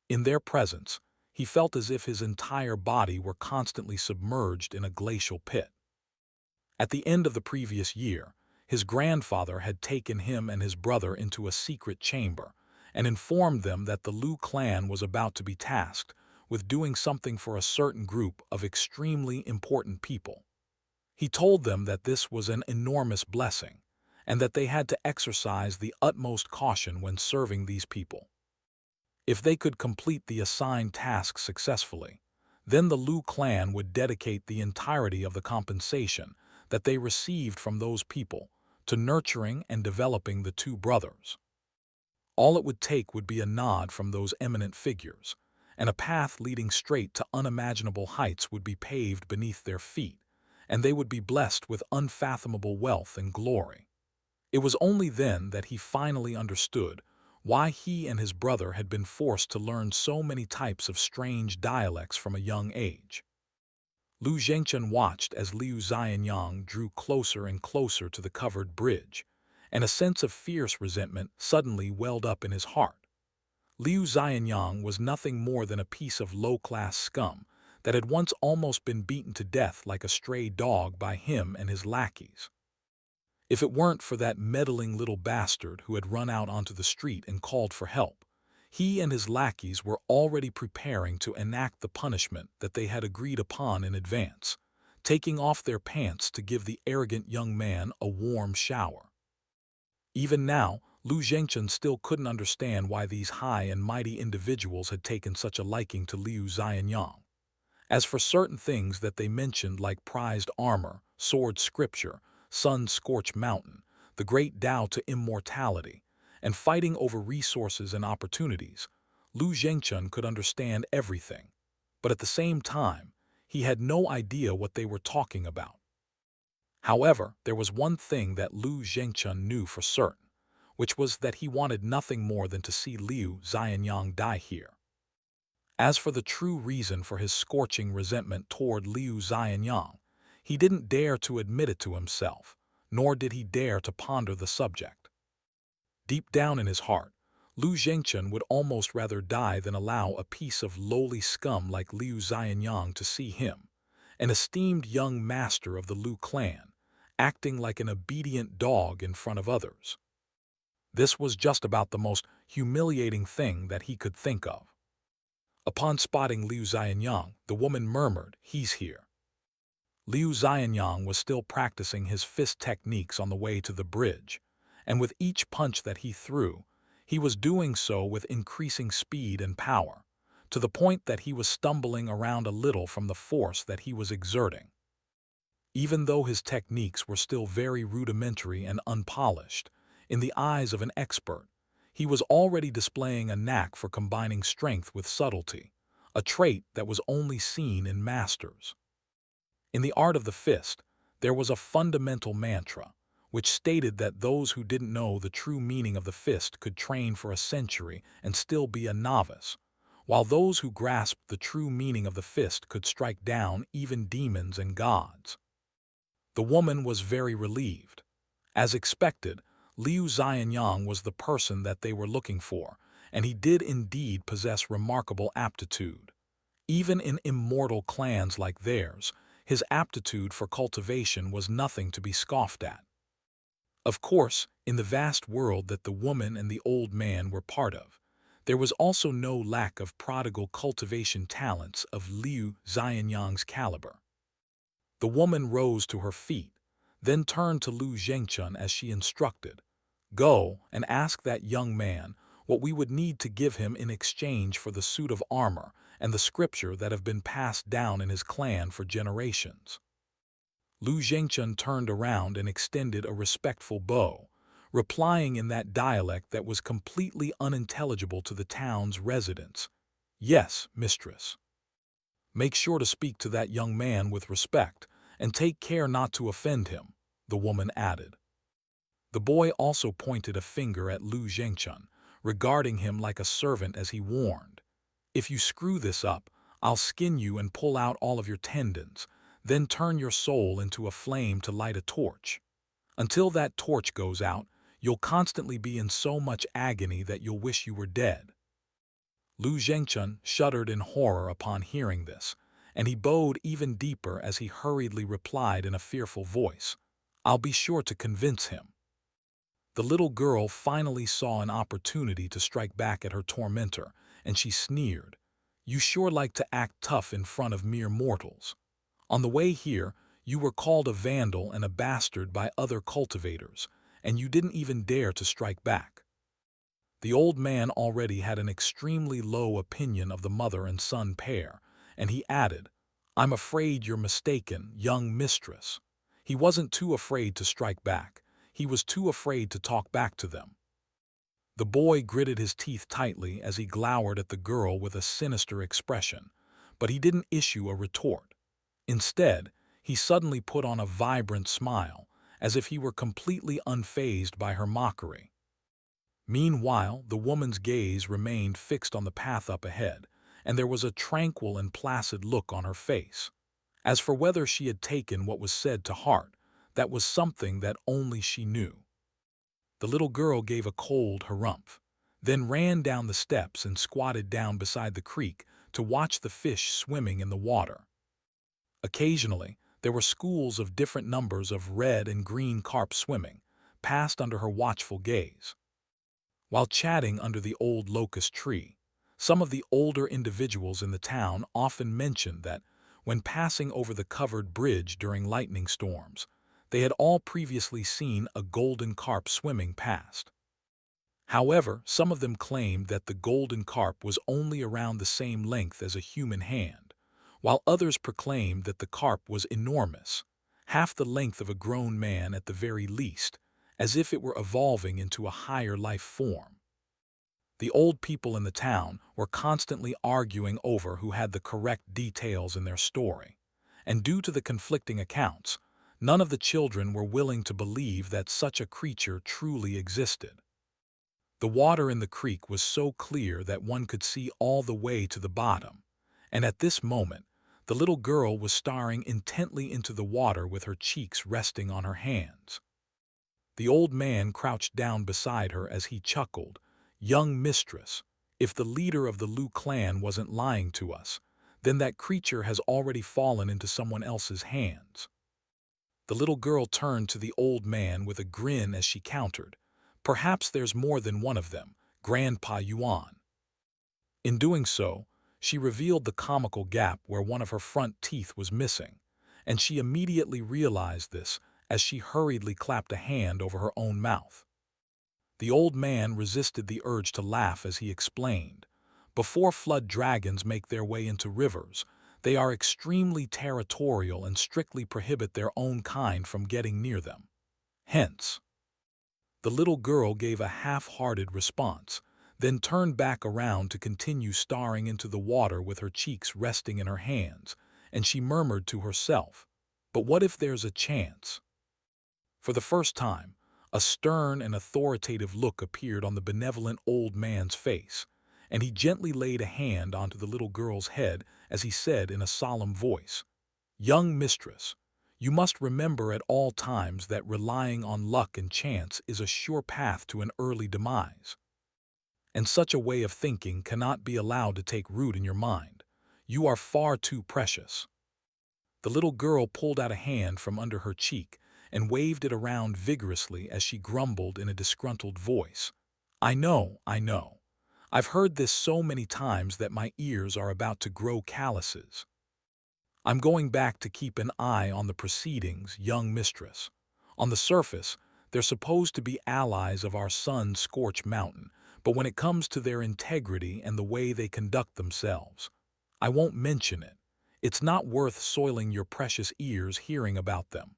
In their presence, he felt as if his entire body were constantly submerged in a glacial pit. At the end of the previous year, his grandfather had taken him and his brother into a secret chamber and informed them that the Lu clan was about to be tasked with doing something for a certain group of extremely important people. He told them that this was an enormous blessing and that they had to exercise the utmost caution when serving these people. If they could complete the assigned task successfully, then the Lu clan would dedicate the entirety of the compensation that they received from those people to nurturing and developing the two brothers. All it would take would be a nod from those eminent figures, and a path leading straight to unimaginable heights would be paved beneath their feet, and they would be blessed with unfathomable wealth and glory. It was only then that he finally understood why he and his brother had been forced to learn so many types of strange dialects from a young age. Lu Zhengchun watched as Liu Xianyang drew closer and closer to the covered bridge, and a sense of fierce resentment suddenly welled up in his heart. Liu Xianyang was nothing more than a piece of low-class scum that had once almost been beaten to death like a stray dog by him and his lackeys. If it weren't for that meddling little bastard who had run out onto the street and called for help, he and his lackeys were already preparing to enact the punishment that they had agreed upon in advance, taking off their pants to give the arrogant young man a warm shower. Even now, Lu Zhengchun still couldn't understand why these high and mighty individuals had taken such a liking to Liu Xianyang. As for certain things that they mentioned like prized armor, sword scripture, sun-scorched mountain, the great Tao to immortality, and fighting over resources and opportunities, Lu Zhengchun could understand everything, but at the same time, he had no idea what they were talking about. However, there was one thing that Lu Zhengchun knew for certain, which was that he wanted nothing more than to see Liu Xianyang die here. As for the true reason for his scorching resentment toward Liu Xianyang, he didn't dare to admit it to himself, nor did he dare to ponder the subject. Deep down in his heart, Lu Zhengchun would almost rather die than allow a piece of lowly scum like Liu Xianyang to see him, an esteemed young master of the Lu clan, acting like an obedient dog in front of others. This was just about the most humiliating thing that he could think of. Upon spotting Liu Xianyang, the woman murmured, "He's here." Liu Xianyang was still practicing his fist techniques on the way to the bridge, and with each punch that he threw, he was doing so with increasing speed and power, to the point that he was stumbling around a little from the force that he was exerting. Even though his techniques were still very rudimentary and unpolished, in the eyes of an expert, he was already displaying a knack for combining strength with subtlety, a trait that was only seen in masters. In the art of the fist, there was a fundamental mantra, which stated that those who didn't know the true meaning of the fist could train for a century and still be a novice, while those who grasped the true meaning of the fist could strike down even demons and gods. The woman was very relieved. As expected, Liu Xianyang was the person that they were looking for, and he did indeed possess remarkable aptitude. Even in immortal clans like theirs, his aptitude for cultivation was nothing to be scoffed at. Of course, in the vast world that the woman and the old man were part of, there was also no lack of prodigal cultivation talents of Liu Xianyang's caliber. The woman rose to her feet, then turned to Lu Zhengchun as she instructed, "Go and ask that young man what we would need to give him in exchange for the suit of armor and the scripture that have been passed down in his clan for generations." Lu Zhengchun turned around and extended a respectful bow, replying in that dialect that was completely unintelligible to the town's residents, "Yes, mistress." Make sure to speak to that young man with respect, and take care not to offend him," the woman added. The boy also pointed a finger at Lu Zhengchun, regarding him like a servant as he warned, "If you screw this up, I'll skin you and pull out all of your tendons, then turn your soul into a flame to light a torch. Until that torch goes out, you'll constantly be in so much agony that you'll wish you were dead." Lu Zhengchun shuddered in horror upon hearing this, and he bowed even deeper as he hurriedly replied in a fearful voice, "I'll be sure to convince him." The little girl finally saw an opportunity to strike back at her tormentor, and she sneered, "You sure like to act tough in front of mere mortals. On the way here, you were called a vandal and a bastard by other cultivators, and you didn't even dare to strike back." The old man already had an extremely low opinion of the mother and son pair, and he added, "I'm afraid you're mistaken, young mistress." He wasn't too afraid to strike back. He was too afraid to talk back to them. The boy gritted his teeth tightly as he glowered at the girl with a sinister expression, but he didn't issue a retort. Instead, he suddenly put on a vibrant smile, as if he were completely unfazed by her mockery. Meanwhile, the woman's gaze remained fixed on the path up ahead, and there was a tranquil and placid look on her face. As for whether she had taken what was said to heart, that was something that only she knew. The little girl gave a cold harumph, then ran down the steps and squatted down beside the creek to watch the fish swimming in the water. Occasionally, there were schools of different numbers of red and green carp swimming, passed under her watchful gaze. While chatting under the old locust tree, some of the older individuals in the town often mentioned that, when passing over the covered bridge during lightning storms, they had all previously seen a golden carp swimming past. However, some of them claimed that the golden carp was only around the same length as a human hand, while others proclaimed that the carp was enormous, half the length of a grown man at the very least, as if it were evolving into a higher life form. The old people in the town were constantly arguing over who had the correct details in their story, and due to the conflicting accounts, none of the children were willing to believe that such a creature truly existed. The water in the creek was so clear that one could see all the way to the bottom, and at this moment, the little girl was staring intently into the water with her cheeks resting on her hands. The old man crouched down beside her as he chuckled, "Young mistress, if the leader of the Lu clan wasn't lying to us, then that creature has already fallen into someone else's hands." The little girl turned to the old man with a grin as she countered, "Perhaps there's more than one of them, Grandpa Yuan." In doing so, she revealed the comical gap where one of her front teeth was missing, and she immediately realized this as she hurriedly clapped a hand over her own mouth. The old man resisted the urge to laugh as he explained, "Before flood dragons make their way into rivers, they are extremely territorial and strictly prohibit their own kind from getting near them. Hence." The little girl gave a half-hearted response, then turned back around to continue staring into the water with her cheeks resting in her hands, and she murmured to herself, "But what if there's a chance?" For the first time, a stern and authoritative look appeared on the benevolent old man's face, and he gently laid a hand onto the little girl's head as he said in a solemn voice, "Young mistress, you must remember at all times that relying on luck and chance is a sure path to an early demise. And such a way of thinking cannot be allowed to take root in your mind. You are far too precious." The little girl pulled out a hand from under her cheek and waved it around vigorously as she grumbled in a disgruntled voice, I know. I've heard this so many times that my ears are about to grow calluses. I'm going back to keep an eye on the proceedings, young mistress. On the surface, they're supposed to be allies of our sun-scorched mountain, but when it comes to their integrity and the way they conduct themselves, I won't mention it. It's not worth soiling your precious ears hearing about them."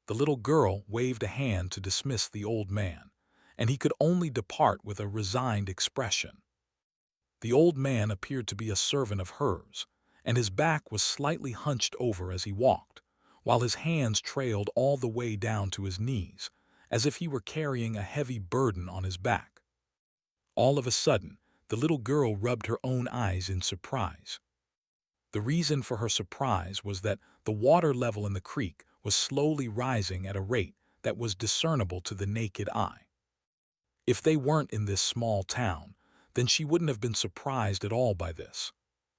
The little girl waved a hand to dismiss the old man, and he could only depart with a resigned expression. The old man appeared to be a servant of hers, and his back was slightly hunched over as he walked, while his hands trailed all the way down to his knees, as if he were carrying a heavy burden on his back. All of a sudden, the little girl rubbed her own eyes in surprise. The reason for her surprise was that the water level in the creek was slowly rising at a rate that was discernible to the naked eye. If they weren't in this small town, then she wouldn't have been surprised at all by this.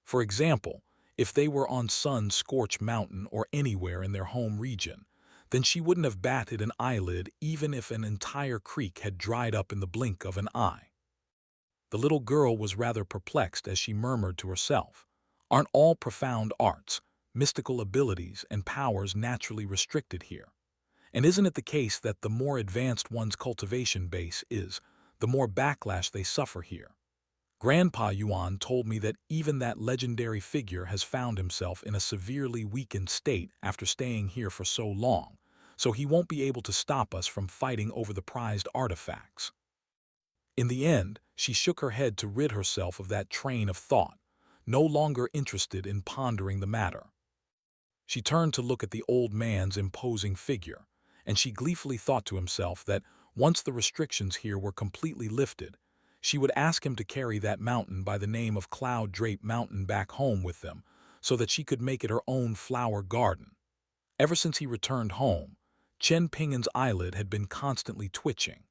For example, if they were on sun-scorched mountain or anywhere in their home region, then she wouldn't have batted an eyelid even if an entire creek had dried up in the blink of an eye. The little girl was rather perplexed as she murmured to herself, "Aren't all profound arts, mystical abilities, and powers naturally restricted here? And isn't it the case that the more advanced one's cultivation base is, the more backlash they suffer here? Grandpa Yuan told me that even that legendary figure has found himself in a severely weakened state after staying here for so long, so he won't be able to stop us from fighting over the prized artifacts." In the end, she shook her head to rid herself of that train of thought, no longer interested in pondering the matter. She turned to look at the old man's imposing figure, and she gleefully thought to himself that once the restrictions here were completely lifted, she would ask him to carry that mountain by the name of Cloud Drape Mountain back home with them so that she could make it her own flower garden. Ever since he returned home, Chen Pingan's eyelid had been constantly twitching.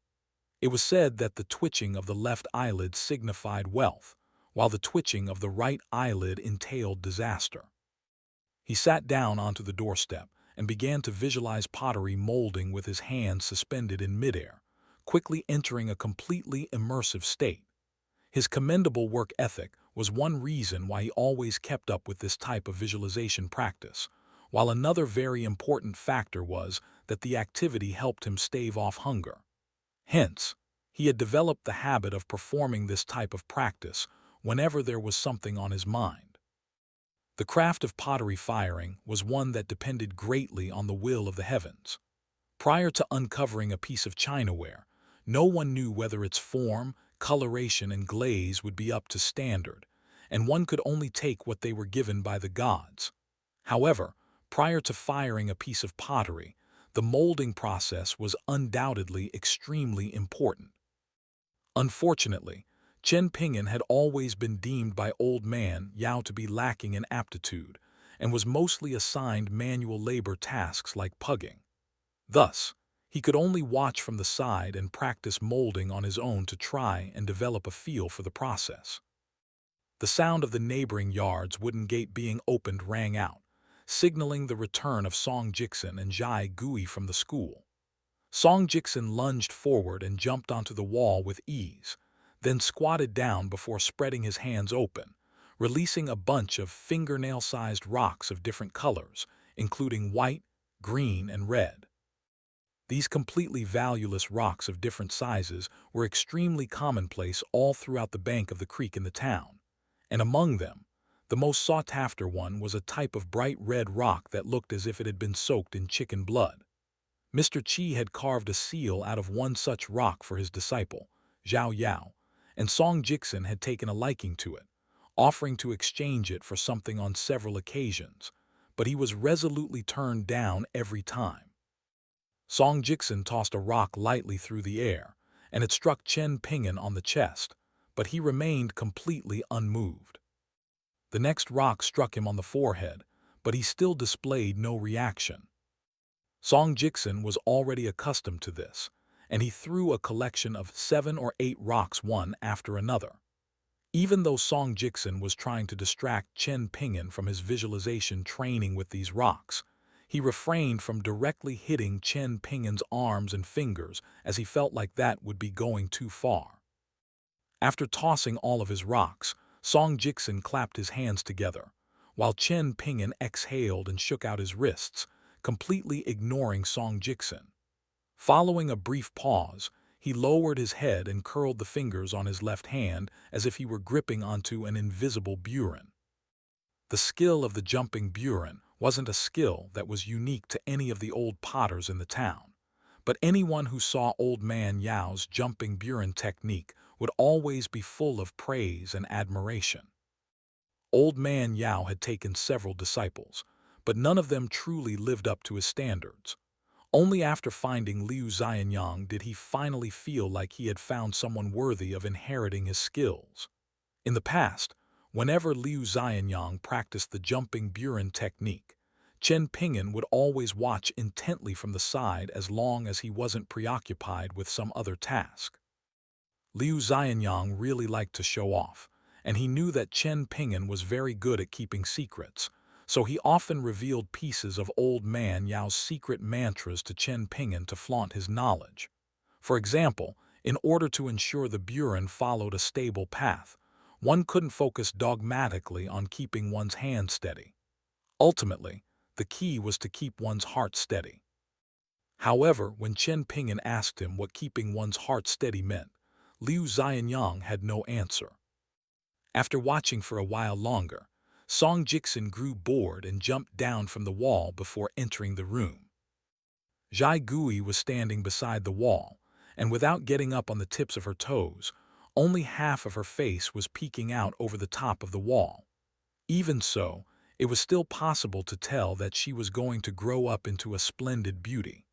It was said that the twitching of the left eyelid signified wealth, while the twitching of the right eyelid entailed disaster. He sat down onto the doorstep and began to visualize pottery molding with his hands suspended in midair, quickly entering a completely immersive state. His commendable work ethic was one reason why he always kept up with this type of visualization practice, while another very important factor was that the activity helped him stave off hunger. Hence, he had developed the habit of performing this type of practice whenever there was something on his mind. The craft of pottery firing was one that depended greatly on the will of the heavens. Prior to uncovering a piece of chinaware, no one knew whether its form, coloration, and glaze would be up to standard, and one could only take what they were given by the gods. However, prior to firing a piece of pottery, the molding process was undoubtedly extremely important. Unfortunately, Chen Pingan had always been deemed by old man Yao to be lacking in aptitude and was mostly assigned manual labor tasks like pugging. Thus, he could only watch from the side and practice molding on his own to try and develop a feel for the process. The sound of the neighboring yard's wooden gate being opened rang out, signaling the return of Song Jiksen and Jai Gui from the school. Song Jiksen lunged forward and jumped onto the wall with ease, then squatted down before spreading his hands open, releasing a bunch of fingernail-sized rocks of different colors, including white, green, and red. These completely valueless rocks of different sizes were extremely commonplace all throughout the bank of the creek in the town, and among them, the most sought-after one was a type of bright red rock that looked as if it had been soaked in chicken blood. Mr. Qi had carved a seal out of one such rock for his disciple, Zhao Yao, and Song Jiksen had taken a liking to it, offering to exchange it for something on several occasions, but he was resolutely turned down every time. Song Jiksen tossed a rock lightly through the air, and it struck Chen Pingan on the chest, but he remained completely unmoved. The next rock struck him on the forehead, but he still displayed no reaction. Song Jiksen was already accustomed to this, and he threw a collection of 7 or 8 rocks one after another. Even though Song Jiksen was trying to distract Chen Pingan from his visualization training with these rocks, he refrained from directly hitting Chen Pingan's arms and fingers as he felt like that would be going too far. After tossing all of his rocks, Song Jiksen clapped his hands together, while Chen Pingan exhaled and shook out his wrists, completely ignoring Song Jiksen. Following a brief pause, he lowered his head and curled the fingers on his left hand as if he were gripping onto an invisible burin. The skill of the jumping burin wasn't a skill that was unique to any of the old potters in the town, but anyone who saw Old Man Yao's jumping burin technique would always be full of praise and admiration. Old Man Yao had taken several disciples, but none of them truly lived up to his standards. Only after finding Liu Xianyang did he finally feel like he had found someone worthy of inheriting his skills. In the past, whenever Liu Xianyang practiced the jumping Burin technique, Chen Ping'an would always watch intently from the side as long as he wasn't preoccupied with some other task. Liu Xianyang really liked to show off, and he knew that Chen Ping'an was very good at keeping secrets, so he often revealed pieces of Old Man Yao's secret mantras to Chen Ping'an to flaunt his knowledge. For example, in order to ensure the Burin followed a stable path, one couldn't focus dogmatically on keeping one's hand steady. Ultimately, the key was to keep one's heart steady. However, when Chen Ping'an asked him what keeping one's heart steady meant, Liu Xianyang had no answer. After watching for a while longer, Song Jixin grew bored and jumped down from the wall before entering the room. Zhai Gui was standing beside the wall, and without getting up on the tips of her toes, only half of her face was peeking out over the top of the wall. Even so, it was still possible to tell that she was going to grow up into a splendid beauty.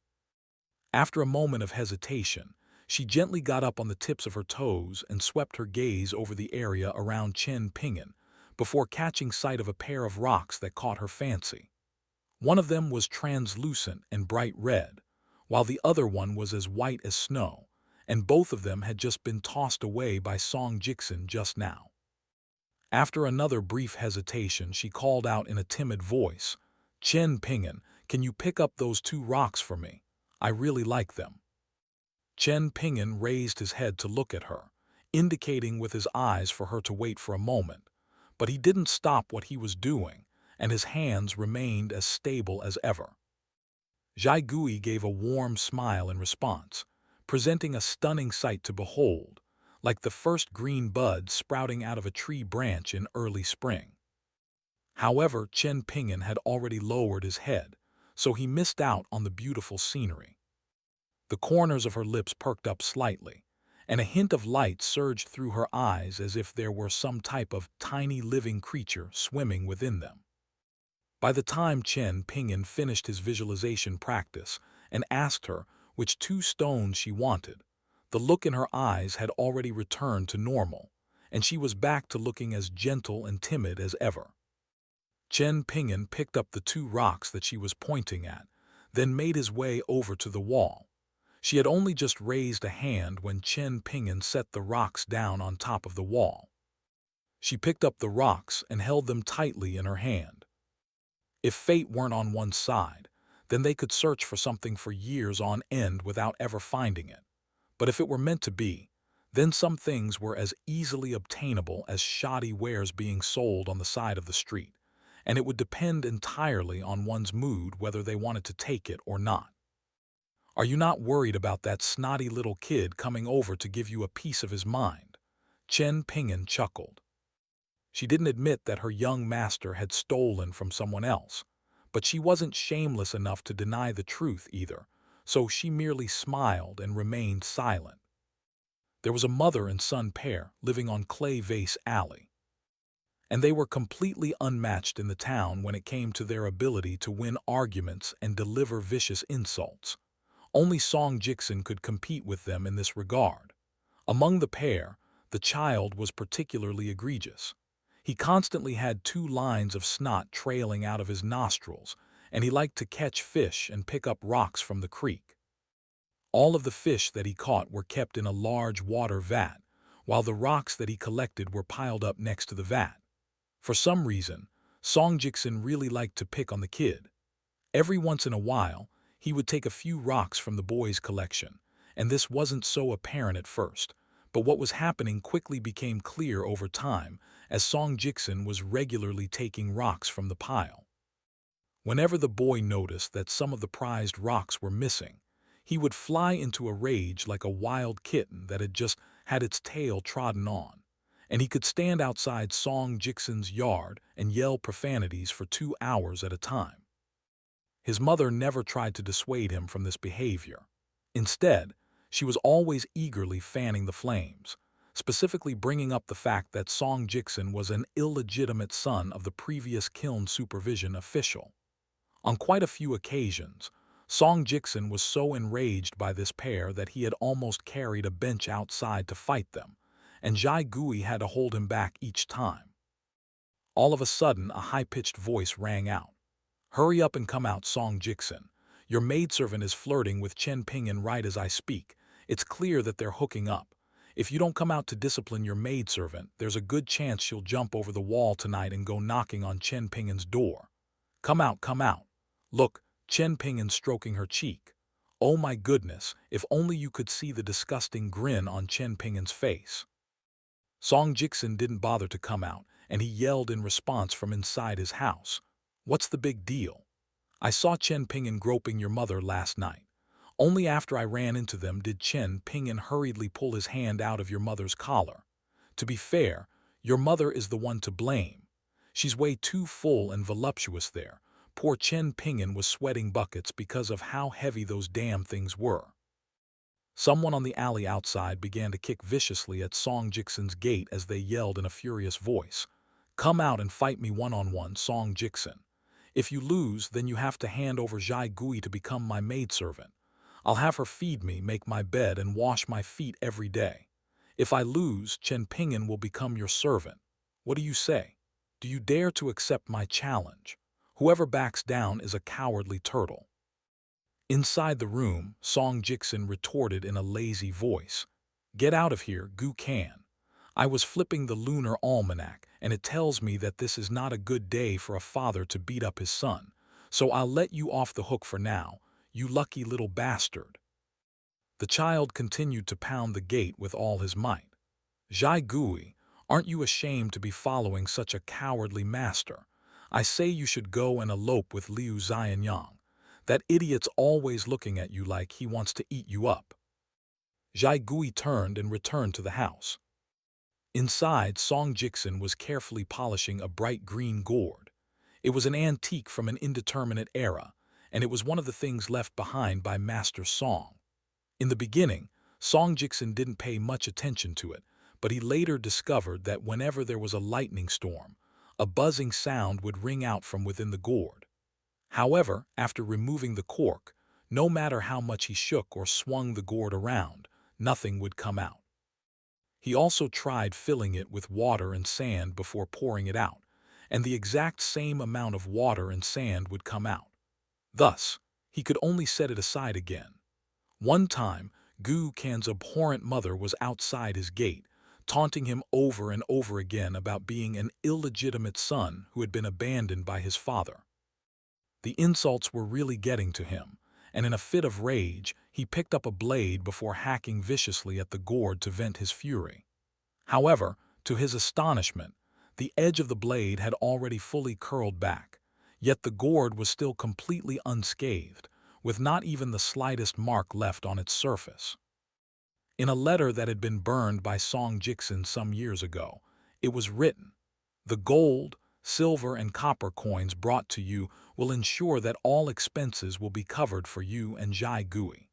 After a moment of hesitation, she gently got up on the tips of her toes and swept her gaze over the area around Chen Ping'an before catching sight of a pair of rocks that caught her fancy. One of them was translucent and bright red, while the other one was as white as snow, and both of them had just been tossed away by Song Jixin just now. After another brief hesitation, she called out in a timid voice, "Chen Ping'an, can you pick up those 2 rocks for me? I really like them." Chen Ping'an raised his head to look at her, indicating with his eyes for her to wait for a moment, but he didn't stop what he was doing, and his hands remained as stable as ever. Zhai Gui gave a warm smile in response, presenting a stunning sight to behold, like the first green buds sprouting out of a tree branch in early spring. However, Chen Ping'an had already lowered his head, so he missed out on the beautiful scenery. The corners of her lips perked up slightly, and a hint of light surged through her eyes as if there were some type of tiny living creature swimming within them. By the time Chen Ping'an finished his visualization practice and asked her which 2 stones she wanted, the look in her eyes had already returned to normal, and she was back to looking as gentle and timid as ever. Chen Ping'an picked up the 2 rocks that she was pointing at, then made his way over to the wall. She had only just raised a hand when Chen Ping'an set the rocks down on top of the wall. She picked up the rocks and held them tightly in her hand. If fate weren't on one's side, then they could search for something for years on end without ever finding it. But if it were meant to be, then some things were as easily obtainable as shoddy wares being sold on the side of the street, and it would depend entirely on one's mood whether they wanted to take it or not. Are you not worried about that snotty little kid coming over to give you a piece of his mind? Chen Ping'an chuckled. She didn't admit that her young master had stolen from someone else, but she wasn't shameless enough to deny the truth either, so she merely smiled and remained silent. There was a mother and son pair living on Clay Vase Alley, and they were completely unmatched in the town when it came to their ability to win arguments and deliver vicious insults. Only Song Jixin could compete with them in this regard. Among the pair, the child was particularly egregious. He constantly had 2 lines of snot trailing out of his nostrils, and he liked to catch fish and pick up rocks from the creek. All of the fish that he caught were kept in a large water vat, while the rocks that he collected were piled up next to the vat. For some reason, Song Jixin really liked to pick on the kid. Every once in a while, he would take a few rocks from the boy's collection, and this wasn't so apparent at first, but what was happening quickly became clear over time as Song Jixin was regularly taking rocks from the pile. Whenever the boy noticed that some of the prized rocks were missing, he would fly into a rage like a wild kitten that had just had its tail trodden on, and he could stand outside Song Jixin's yard and yell profanities for 2 hours at a time. His mother never tried to dissuade him from this behavior. Instead, she was always eagerly fanning the flames, specifically bringing up the fact that Song Jiksen was an illegitimate son of the previous kiln supervision official. On quite a few occasions, Song Jiksen was so enraged by this pair that he had almost carried a bench outside to fight them, and Jai Gui had to hold him back each time. All of a sudden, a high-pitched voice rang out. "Hurry up and come out, Song Jiksen. Your maidservant is flirting with Chen Ping'an right as I speak. It's clear that they're hooking up. If you don't come out to discipline your maidservant, there's a good chance she'll jump over the wall tonight and go knocking on Chen Ping'an's door. Come out, come out. Look, Chen Ping'an stroking her cheek. Oh my goodness, if only you could see the disgusting grin on Chen Ping'an's face." Song Jiksen didn't bother to come out, and he yelled in response from inside his house. "What's the big deal? I saw Chen Ping'an groping your mother last night. Only after I ran into them did Chen Ping'an hurriedly pull his hand out of your mother's collar. To be fair, your mother is the one to blame. She's way too full and voluptuous there. Poor Chen Ping'an was sweating buckets because of how heavy those damn things were." Someone on the alley outside began to kick viciously at Song Jiksen's gate as they yelled in a furious voice. "Come out and fight me one-on-one, Song Jiksen. If you lose, then you have to hand over Jai Gui to become my maidservant. I'll have her feed me, make my bed, and wash my feet every day. If I lose, Chen Ping'an will become your servant. What do you say? Do you dare to accept my challenge? Whoever backs down is a cowardly turtle." Inside the room, Song Jiksen retorted in a lazy voice. "Get out of here, Gu Kan. I was flipping the lunar almanac, and it tells me that this is not a good day for a father to beat up his son, so I'll let you off the hook for now, you lucky little bastard." The child continued to pound the gate with all his might. "Jai Gui, aren't you ashamed to be following such a cowardly master? I say you should go and elope with Liu Xianyang. That idiot's always looking at you like he wants to eat you up." Jai Gui turned and returned to the house. Inside, Song Jiksen was carefully polishing a bright green gourd. It was an antique from an indeterminate era, and it was one of the things left behind by Master Song. In the beginning, Song Jiksen didn't pay much attention to it, but he later discovered that whenever there was a lightning storm, a buzzing sound would ring out from within the gourd. However, after removing the cork, no matter how much he shook or swung the gourd around, nothing would come out. He also tried filling it with water and sand before pouring it out, and the exact same amount of water and sand would come out. Thus, he could only set it aside again. One time, Gu Kan's abhorrent mother was outside his gate, taunting him over and over again about being an illegitimate son who had been abandoned by his father. The insults were really getting to him, and in a fit of rage, he picked up a blade before hacking viciously at the gourd to vent his fury. However, to his astonishment, the edge of the blade had already fully curled back, yet the gourd was still completely unscathed, with not even the slightest mark left on its surface. In a letter that had been burned by Song Jiksen some years ago, it was written, "The gold, silver, and copper coins brought to you will ensure that all expenses will be covered for you and Jai Gui.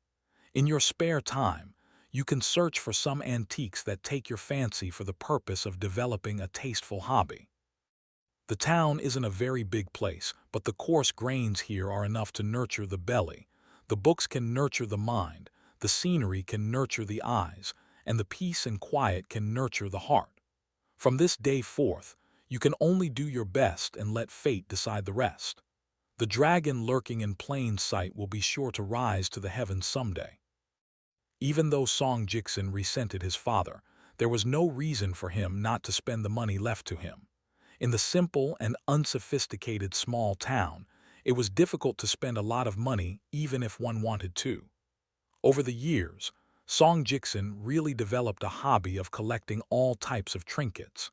In your spare time, you can search for some antiques that take your fancy for the purpose of developing a tasteful hobby. The town isn't a very big place, but the coarse grains here are enough to nurture the belly. The books can nurture the mind, the scenery can nurture the eyes, and the peace and quiet can nurture the heart. From this day forth, you can only do your best and let fate decide the rest. The dragon lurking in plain sight will be sure to rise to the heavens someday." Even though Song Jiksen resented his father, there was no reason for him not to spend the money left to him. In the simple and unsophisticated small town, it was difficult to spend a lot of money even if one wanted to. Over the years, Song Jiksen really developed a hobby of collecting all types of trinkets.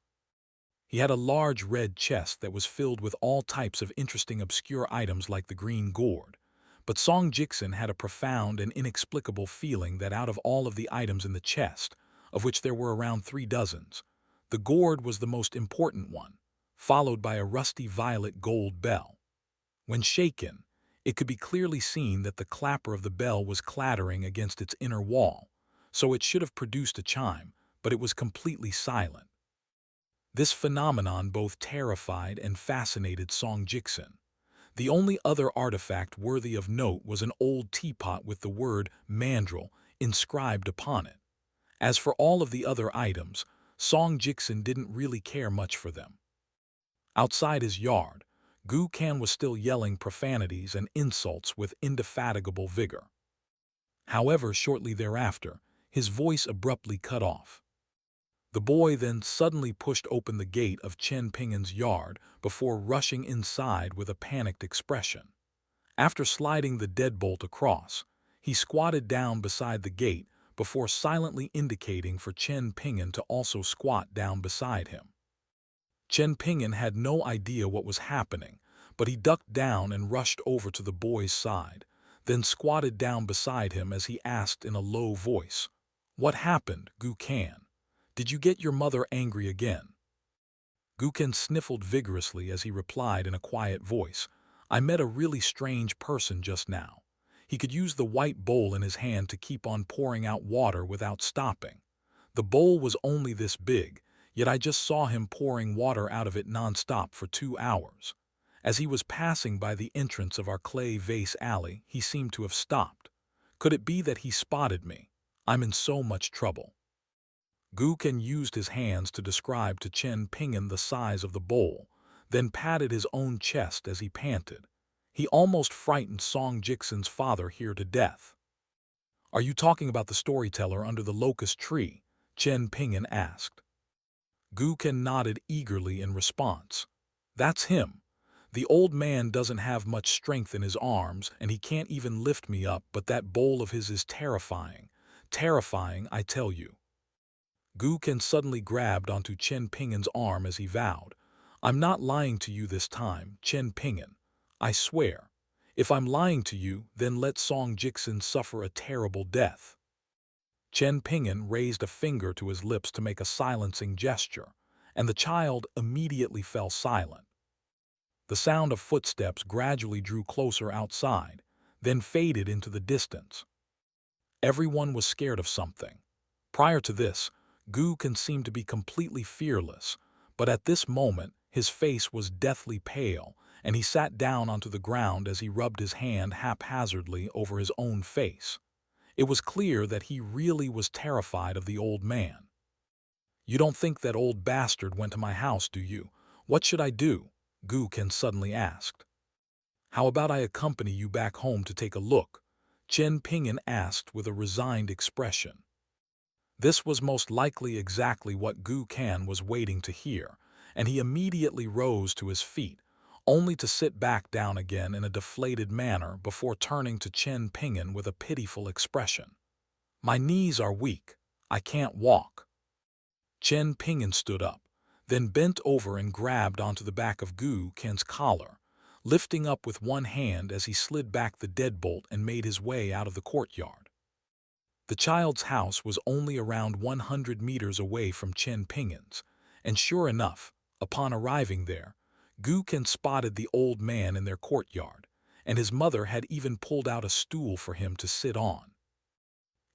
He had a large red chest that was filled with all types of interesting obscure items like the green gourd. But Song Jiksen had a profound and inexplicable feeling that out of all of the items in the chest, of which there were around 3 dozens, the gourd was the most important one, followed by a rusty violet gold bell. When shaken, it could be clearly seen that the clapper of the bell was clattering against its inner wall, so it should have produced a chime, but it was completely silent. This phenomenon both terrified and fascinated Song Jiksen. The only other artifact worthy of note was an old teapot with the word mandrel inscribed upon it. As for all of the other items, Song Jiksen didn't really care much for them. Outside his yard, Gu Kan was still yelling profanities and insults with indefatigable vigor. However, shortly thereafter, his voice abruptly cut off. The boy then suddenly pushed open the gate of Chen Pingin's yard before rushing inside with a panicked expression. After sliding the deadbolt across, he squatted down beside the gate before silently indicating for Chen Pingin to also squat down beside him. Chen Pingin had no idea what was happening, but he ducked down and rushed over to the boy's side, then squatted down beside him as he asked in a low voice, "What happened, Gu Kan? Did you get your mother angry again?" Gu Kan sniffled vigorously as he replied in a quiet voice, "I met a really strange person just now. He could use the white bowl in his hand to keep on pouring out water without stopping. The bowl was only this big, yet I just saw him pouring water out of it non-stop for 2 hours. As he was passing by the entrance of our clay vase alley, he seemed to have stopped. Could it be that he spotted me? I'm in so much trouble." Gu Kan used his hands to describe to Chen Pingin the size of the bowl, then patted his own chest as he panted. He almost frightened Song Jiksen's father here to death. "Are you talking about the storyteller under the locust tree?" Chen Pingin asked. Gu Kan nodded eagerly in response. "That's him. The old man doesn't have much strength in his arms, and he can't even lift me up, but that bowl of his is terrifying. Terrifying, I tell you." Gu Kan suddenly grabbed onto Chen Pingin's arm as he vowed, "I'm not lying to you this time, Chen Pingin. I swear. If I'm lying to you, then let Song Jiksen suffer a terrible death." Chen Pingin raised a finger to his lips to make a silencing gesture, and the child immediately fell silent. The sound of footsteps gradually drew closer outside, then faded into the distance. Everyone was scared of something. Prior to this, Gu Kan seemed to be completely fearless, but at this moment his face was deathly pale, and he sat down onto the ground as he rubbed his hand haphazardly over his own face. It was clear that he really was terrified of the old man. "You don't think that old bastard went to my house, do you? What should I do?" Gu Kan suddenly asked. "How about I accompany you back home to take a look?" Chen Pingin asked with a resigned expression. This was most likely exactly what Gu Kan was waiting to hear, and he immediately rose to his feet, only to sit back down again in a deflated manner before turning to Chen Pingin with a pitiful expression. "My knees are weak. I can't walk." Chen Pingin stood up, then bent over and grabbed onto the back of Gu Kan's collar, lifting up with one hand as he slid back the deadbolt and made his way out of the courtyard. The child's house was only around 100 meters away from Chen Pingin's, and sure enough, upon arriving there, Gu Kan spotted the old man in their courtyard, and his mother had even pulled out a stool for him to sit on.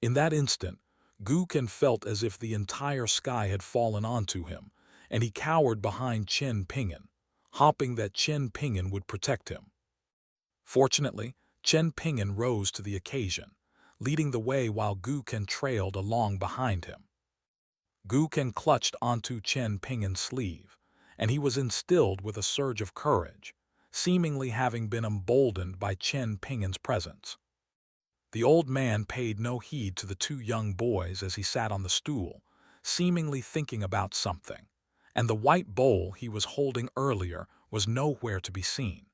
In that instant, Gu Kan felt as if the entire sky had fallen onto him, and he cowered behind Chen Pingin, hoping that Chen Pingin would protect him. Fortunately, Chen Pingin rose to the occasion, leading the way while Gu Kan trailed along behind him. Gu Kan clutched onto Chen Pingin's sleeve, and he was instilled with a surge of courage, seemingly having been emboldened by Chen Pingin's presence. The old man paid no heed to the two young boys as he sat on the stool, seemingly thinking about something, and the white bowl he was holding earlier was nowhere to be seen.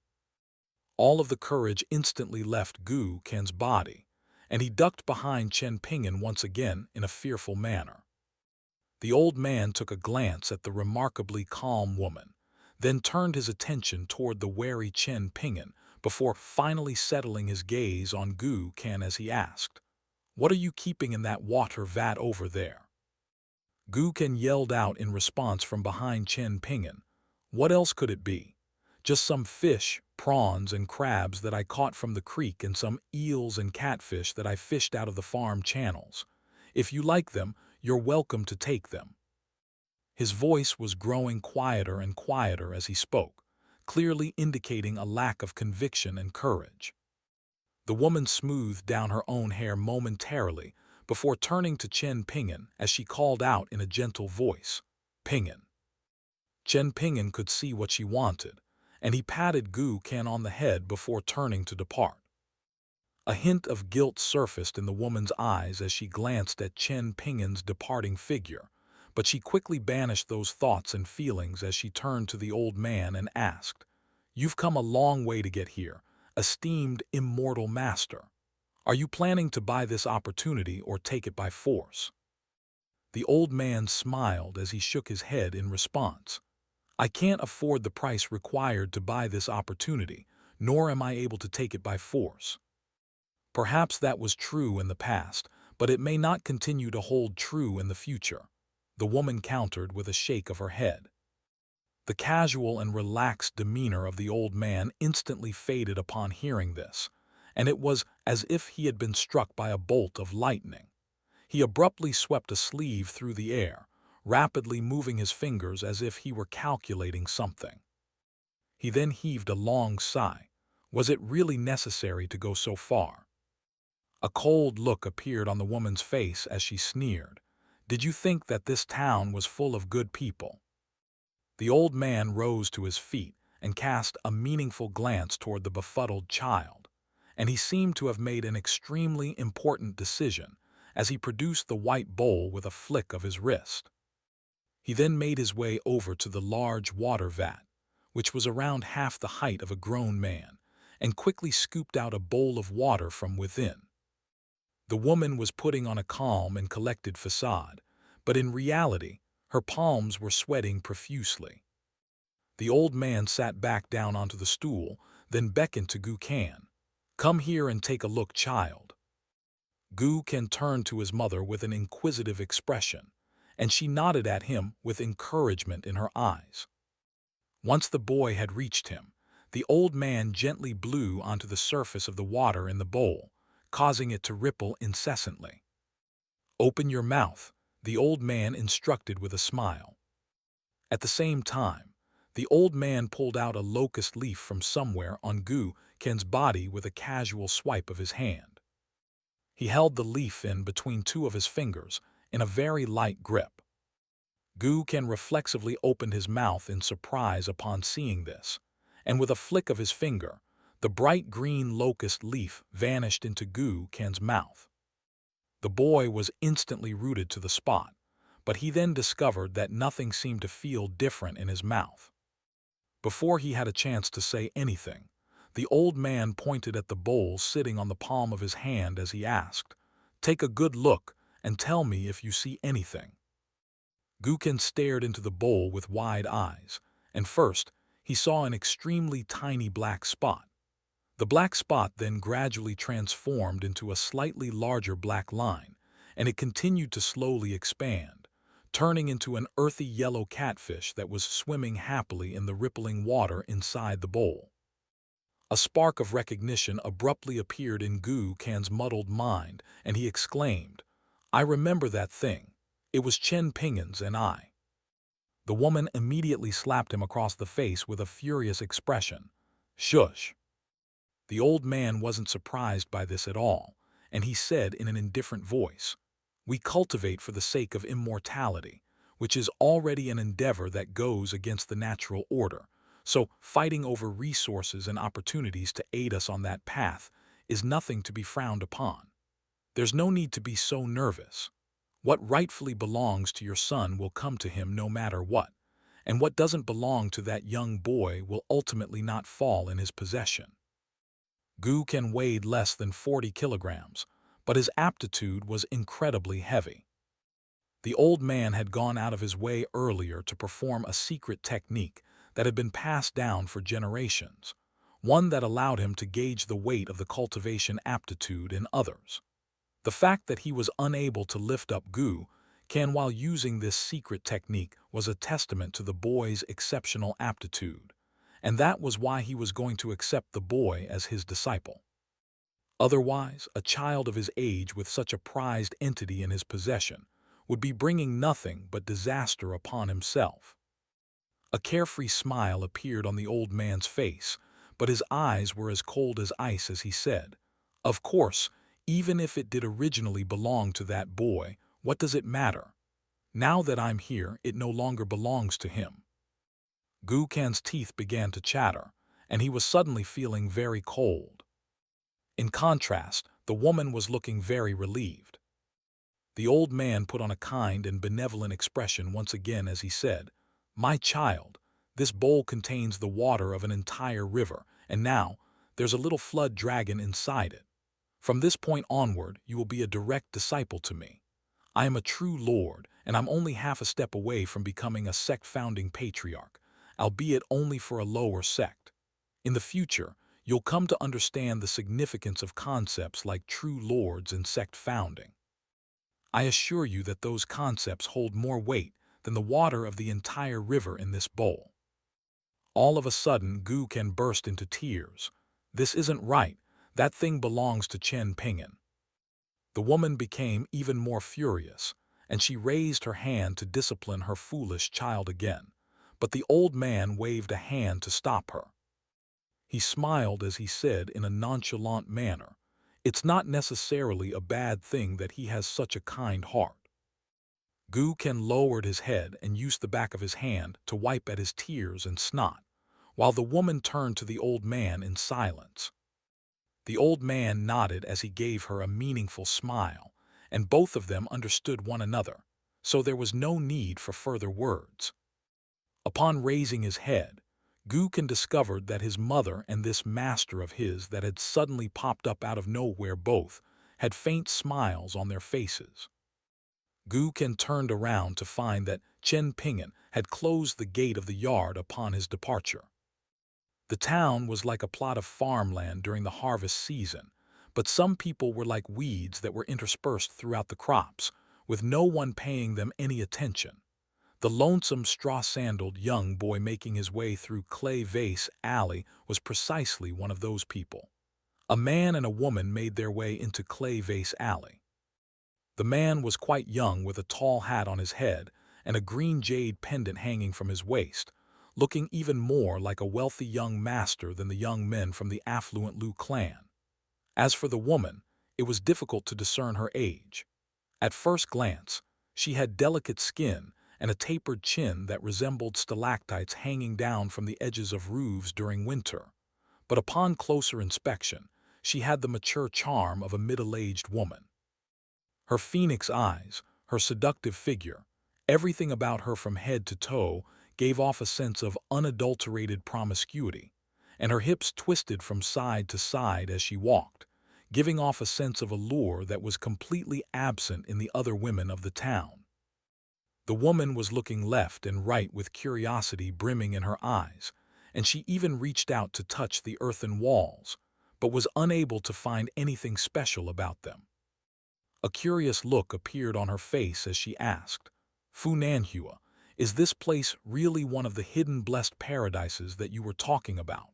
All of the courage instantly left Gu Kan's body, and he ducked behind Chen Pingin once again in a fearful manner. The old man took a glance at the remarkably calm woman, then turned his attention toward the wary Chen Pingin before finally settling his gaze on Gu Kan as he asked, "What are you keeping in that water vat over there?" Gu Kan yelled out in response from behind Chen Pingin, "What else could it be? Just some fish, prawns, and crabs that I caught from the creek and some eels and catfish that I fished out of the farm channels. If you like them, You're welcome to take them." His voice was growing quieter and quieter as he spoke, clearly indicating a lack of conviction and courage. The woman smoothed down her own hair momentarily before turning to Chen Ping'an as she called out in a gentle voice, "Ping'an." Chen Ping'an could see what she wanted, and he patted Gu Ken on the head before turning to depart. A hint of guilt surfaced in the woman's eyes as she glanced at Chen Ping'an's departing figure, but she quickly banished those thoughts and feelings as she turned to the old man and asked, "You've come a long way to get here, esteemed immortal master. Are you planning to buy this opportunity or take it by force?" The old man smiled as he shook his head in response. "I can't afford the price required to buy this opportunity, nor am I able to take it by force." Perhaps that was true in the past, but it may not continue to hold true in the future, the woman countered with a shake of her head. The casual and relaxed demeanor of the old man instantly faded upon hearing this, and it was as if he had been struck by a bolt of lightning. He abruptly swept a sleeve through the air, rapidly moving his fingers as if he were calculating something. He then heaved a long sigh. Was it really necessary to go so far? A cold look appeared on the woman's face as she sneered. "Did you think that this town was full of good people?" The old man rose to his feet and cast a meaningful glance toward the befuddled child, and he seemed to have made an extremely important decision as he produced the white bowl with a flick of his wrist. He then made his way over to the large water vat, which was around half the height of a grown man, and quickly scooped out a bowl of water from within. The woman was putting on a calm and collected facade, but in reality, her palms were sweating profusely. The old man sat back down onto the stool, then beckoned to Gu Kan. "Come here and take a look, child." Gu Kan turned to his mother with an inquisitive expression, and she nodded at him with encouragement in her eyes. Once the boy had reached him, the old man gently blew onto the surface of the water in the bowl, causing it to ripple incessantly. "Open your mouth," the old man instructed with a smile. At the same time, the old man pulled out a locust leaf from somewhere on Gu Ken's body with a casual swipe of his hand. He held the leaf in between two of his fingers in a very light grip. Gu Ken reflexively opened his mouth in surprise upon seeing this, and with a flick of his finger, the bright green locust leaf vanished into Gu Ken's mouth. The boy was instantly rooted to the spot, but he then discovered that nothing seemed to feel different in his mouth. Before he had a chance to say anything, the old man pointed at the bowl sitting on the palm of his hand as he asked, "Take a good look and tell me if you see anything." Guken stared into the bowl with wide eyes, and first, he saw an extremely tiny black spot. The black spot then gradually transformed into a slightly larger black line, and it continued to slowly expand, turning into an earthy yellow catfish that was swimming happily in the rippling water inside the bowl. A spark of recognition abruptly appeared in Gu Kan's muddled mind, and he exclaimed, "I remember that thing. It was Chen Ping'an's and I." The woman immediately slapped him across the face with a furious expression. "Shush." The old man wasn't surprised by this at all, and he said in an indifferent voice, "We cultivate for the sake of immortality, which is already an endeavor that goes against the natural order, so fighting over resources and opportunities to aid us on that path is nothing to be frowned upon. There's no need to be so nervous. What rightfully belongs to your son will come to him no matter what, and what doesn't belong to that young boy will ultimately not fall in his possession." Gu Ken weighed less than 40 kilograms, but his aptitude was incredibly heavy. The old man had gone out of his way earlier to perform a secret technique that had been passed down for generations, one that allowed him to gauge the weight of the cultivation aptitude in others. The fact that he was unable to lift up Gu Ken while using this secret technique was a testament to the boy's exceptional aptitude, and that was why he was going to accept the boy as his disciple. Otherwise, a child of his age with such a prized entity in his possession would be bringing nothing but disaster upon himself. A carefree smile appeared on the old man's face, but his eyes were as cold as ice as he said, "Of course, even if it did originally belong to that boy, what does it matter? Now that I'm here, it no longer belongs to him." Gukan's teeth began to chatter, and he was suddenly feeling very cold. In contrast, the woman was looking very relieved. The old man put on a kind and benevolent expression once again as he said, "My child, this bowl contains the water of an entire river, and now there's a little flood dragon inside it. From this point onward, you will be a direct disciple to me. I am a true lord, and I'm only half a step away from becoming a sect-founding patriarch, albeit only for a lower sect. In the future, you'll come to understand the significance of concepts like true lords and sect founding. I assure you that those concepts hold more weight than the water of the entire river in this bowl." All of a sudden, Gukan burst into tears. "This isn't right. That thing belongs to Chen Ping'an." The woman became even more furious, and she raised her hand to discipline her foolish child again, but the old man waved a hand to stop her. He smiled as he said in a nonchalant manner, "It's not necessarily a bad thing that he has such a kind heart." Gukan lowered his head and used the back of his hand to wipe at his tears and snot, while the woman turned to the old man in silence. The old man nodded as he gave her a meaningful smile, and both of them understood one another, so there was no need for further words. Upon raising his head, Gukan discovered that his mother and this master of his that had suddenly popped up out of nowhere both had faint smiles on their faces. Gukan turned around to find that Chen Ping'an had closed the gate of the yard upon his departure. The town was like a plot of farmland during the harvest season, but some people were like weeds that were interspersed throughout the crops, with no one paying them any attention. The lonesome straw-sandaled young boy making his way through Clay Vase Alley was precisely one of those people. A man and a woman made their way into Clay Vase Alley. The man was quite young with a tall hat on his head and a green jade pendant hanging from his waist, looking even more like a wealthy young master than the young men from the affluent Liu clan. As for the woman, it was difficult to discern her age. At first glance, she had delicate skin and a tapered chin that resembled stalactites hanging down from the edges of roofs during winter. But upon closer inspection, she had the mature charm of a middle-aged woman. Her phoenix eyes, her seductive figure, everything about her from head to toe gave off a sense of unadulterated promiscuity, and her hips twisted from side to side as she walked, giving off a sense of allure that was completely absent in the other women of the town. The woman was looking left and right with curiosity brimming in her eyes, and she even reached out to touch the earthen walls, but was unable to find anything special about them. A curious look appeared on her face as she asked, "Funanhua, is this place really one of the hidden blessed paradises that you were talking about?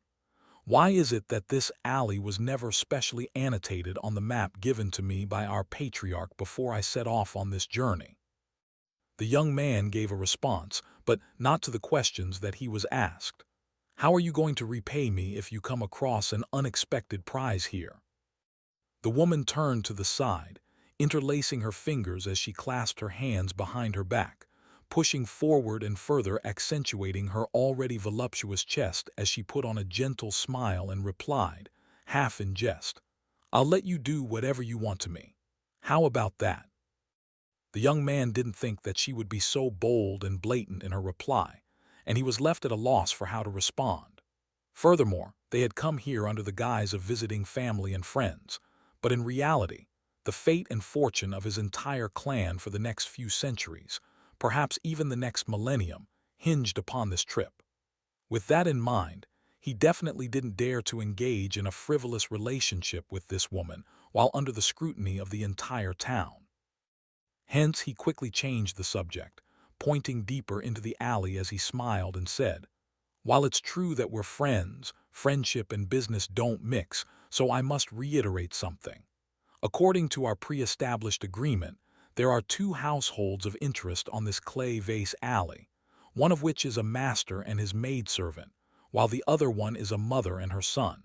Why is it that this alley was never specially annotated on the map given to me by our patriarch before I set off on this journey?" The young man gave a response, but not to the questions that he was asked. "How are you going to repay me if you come across an unexpected prize here?" The woman turned to the side, interlacing her fingers as she clasped her hands behind her back, pushing forward and further accentuating her already voluptuous chest as she put on a gentle smile and replied, half in jest, "I'll let you do whatever you want to me. How about that?" The young man didn't think that she would be so bold and blatant in her reply, and he was left at a loss for how to respond. Furthermore, they had come here under the guise of visiting family and friends, but in reality, the fate and fortune of his entire clan for the next few centuries, perhaps even the next millennium, hinged upon this trip. With that in mind, he definitely didn't dare to engage in a frivolous relationship with this woman while under the scrutiny of the entire town. Hence, he quickly changed the subject, pointing deeper into the alley as he smiled and said, "While it's true that we're friends, friendship and business don't mix, so I must reiterate something. According to our pre-established agreement, There are two households of interest on this clay vase alley, one of which is a master and his maidservant, while the other one is a mother and her son.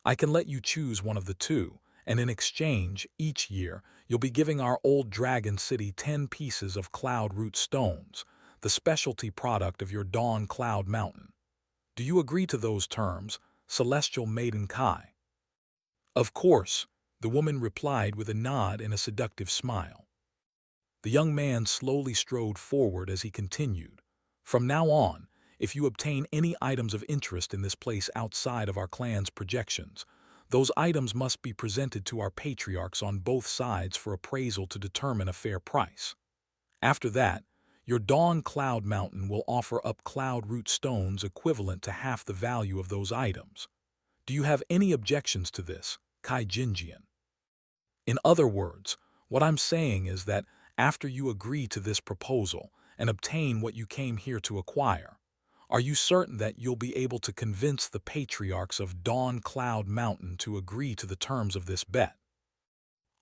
I can let you choose one of the two, and in exchange, each year, you'll be giving our old dragon city 10 pieces of cloud root stones, the specialty product of your Dawn Cloud Mountain. Do you agree to those terms, celestial maiden Kai? Of course, the woman replied with a nod and a seductive smile. The young man slowly strode forward as he continued. From now on, if you obtain any items of interest in this place outside of our clan's projections, those items must be presented to our patriarchs on both sides for appraisal to determine a fair price. After that, your Dawn Cloud Mountain will offer up cloud root stones equivalent to half the value of those items. Do you have any objections to this, Kai Jinjian? In other words, what I'm saying is that after you agree to this proposal and obtain what you came here to acquire, are you certain that you'll be able to convince the patriarchs of Dawn Cloud Mountain to agree to the terms of this bet?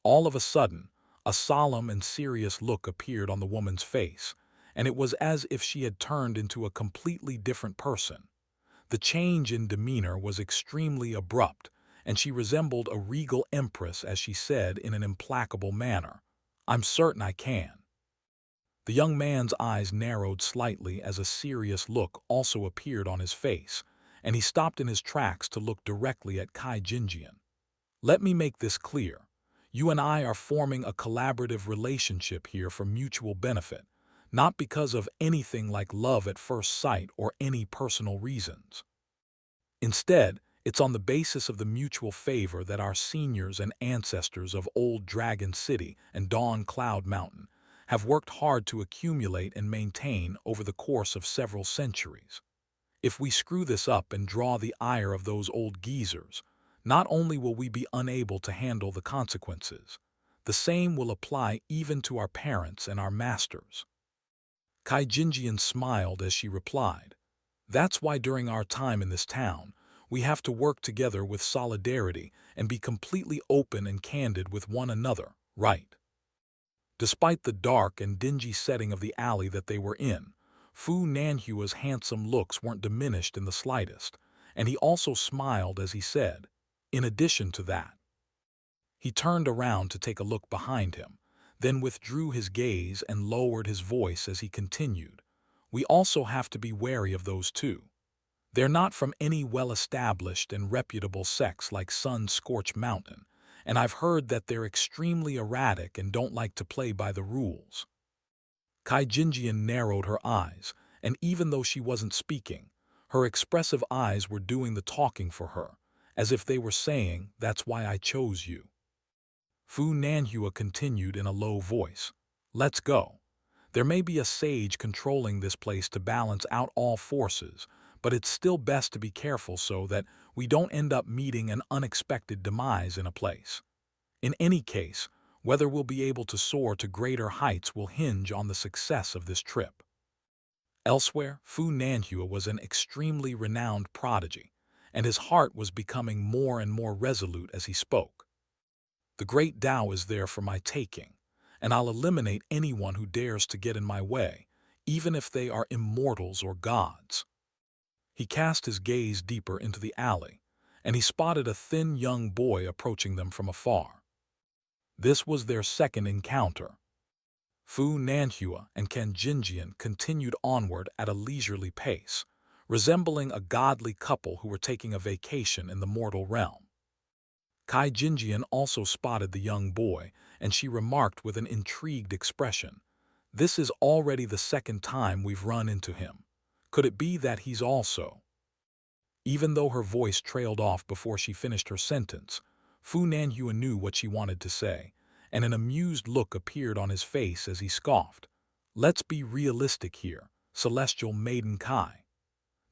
All of a sudden, a solemn and serious look appeared on the woman's face, and it was as if she had turned into a completely different person. The change in demeanor was extremely abrupt, and she resembled a regal empress as she said in an implacable manner, "I'm certain I can." The young man's eyes narrowed slightly as a serious look also appeared on his face, and he stopped in his tracks to look directly at Kai Jinjian. "Let me make this clear. You and I are forming a collaborative relationship here for mutual benefit, not because of anything like love at first sight or any personal reasons. Instead, it's on the basis of the mutual favor that our seniors and ancestors of Old Dragon City and Dawn Cloud Mountain have worked hard to accumulate and maintain over the course of several centuries. If we screw this up and draw the ire of those old geezers, not only will we be unable to handle the consequences, the same will apply even to our parents and our masters." Kai Jinjian smiled as she replied, "That's why during our time in this town, we have to work together with solidarity and be completely open and candid with one another, right?" Despite the dark and dingy setting of the alley that they were in, Fu Nanhua's handsome looks weren't diminished in the slightest, and he also smiled as he said, "In addition to that." He turned around to take a look behind him, then withdrew his gaze and lowered his voice as he continued, "We also have to be wary of those two. They're not from any well-established and reputable sects like Sun-Scorched Mountain, and I've heard that they're extremely erratic and don't like to play by the rules." Kai Jinjian narrowed her eyes, and even though she wasn't speaking, her expressive eyes were doing the talking for her, as if they were saying, "That's why I chose you." Fu Nanhua continued in a low voice, "Let's go. There may be a sage controlling this place to balance out all forces, but it's still best to be careful so that we don't end up meeting an unexpected demise in a place. In any case, whether we'll be able to soar to greater heights will hinge on the success of this trip." Elsewhere, Fu Nanhua was an extremely renowned prodigy, and his heart was becoming more and more resolute as he spoke. "The great Tao is there for my taking, and I'll eliminate anyone who dares to get in my way, even if they are immortals or gods." He cast his gaze deeper into the alley, and he spotted a thin young boy approaching them from afar. This was their second encounter. Fu Nanhua and Kan Jinjian continued onward at a leisurely pace, resembling a godly couple who were taking a vacation in the mortal realm. Kai Jinjian also spotted the young boy, and she remarked with an intrigued expression, "This is already the second time we've run into him. Could it be that he's also—" Even though her voice trailed off before she finished her sentence, Fu Nanhua knew what she wanted to say, and an amused look appeared on his face as he scoffed, "Let's be realistic here, celestial maiden Kai.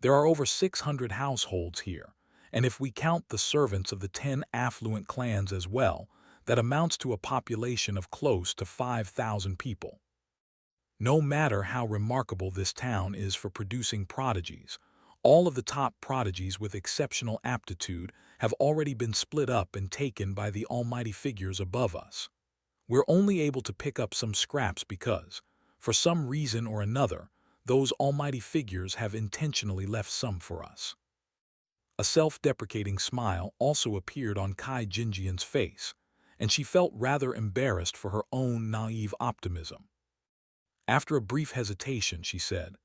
There are over 600 households here, and if we count the servants of the 10 affluent clans as well, that amounts to a population of close to 5,000 people. No matter how remarkable this town is for producing prodigies, all of the top prodigies with exceptional aptitude have already been split up and taken by the almighty figures above us. We're only able to pick up some scraps because, for some reason or another, those almighty figures have intentionally left some for us." A self-deprecating smile also appeared on Kai Jinjian's face, and she felt rather embarrassed for her own naive optimism. After a brief hesitation, she said,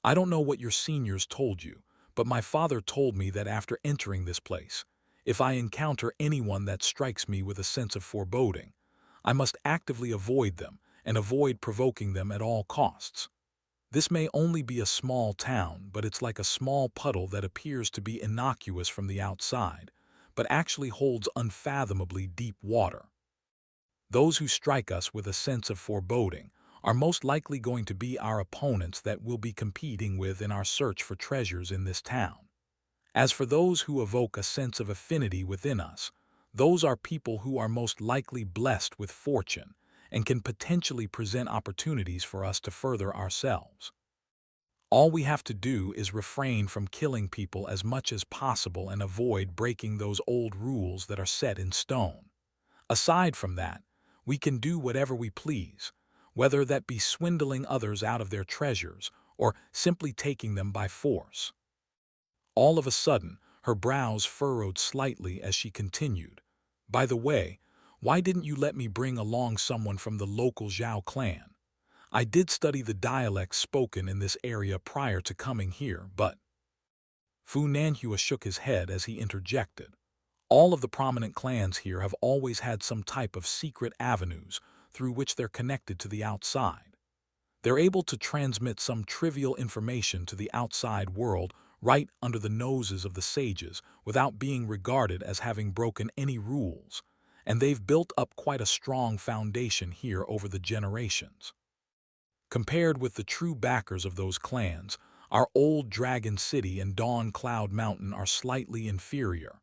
"I don't know what your seniors told you, but my father told me that after entering this place, if I encounter anyone that strikes me with a sense of foreboding, I must actively avoid them and avoid provoking them at all costs. This may only be a small town, but it's like a small puddle that appears to be innocuous from the outside, but actually holds unfathomably deep water. Those who strike us with a sense of foreboding are most likely going to be our opponents that we'll be competing with in our search for treasures in this town. As for those who evoke a sense of affinity within us, those are people who are most likely blessed with fortune and can potentially present opportunities for us to further ourselves. All we have to do is refrain from killing people as much as possible and avoid breaking those old rules that are set in stone. Aside from that, we can do whatever we please, whether that be swindling others out of their treasures or simply taking them by force." All of a sudden, her brows furrowed slightly as she continued, "By the way, why didn't you let me bring along someone from the local Zhao clan? I did study the dialects spoken in this area prior to coming here, but—" Fu Nanhua shook his head as he interjected. "All of the prominent clans here have always had some type of secret avenues through which they're connected to the outside. They're able to transmit some trivial information to the outside world right under the noses of the sages without being regarded as having broken any rules, and they've built up quite a strong foundation here over the generations. Compared with the true backers of those clans, our old Dragon City and Dawn Cloud Mountain are slightly inferior.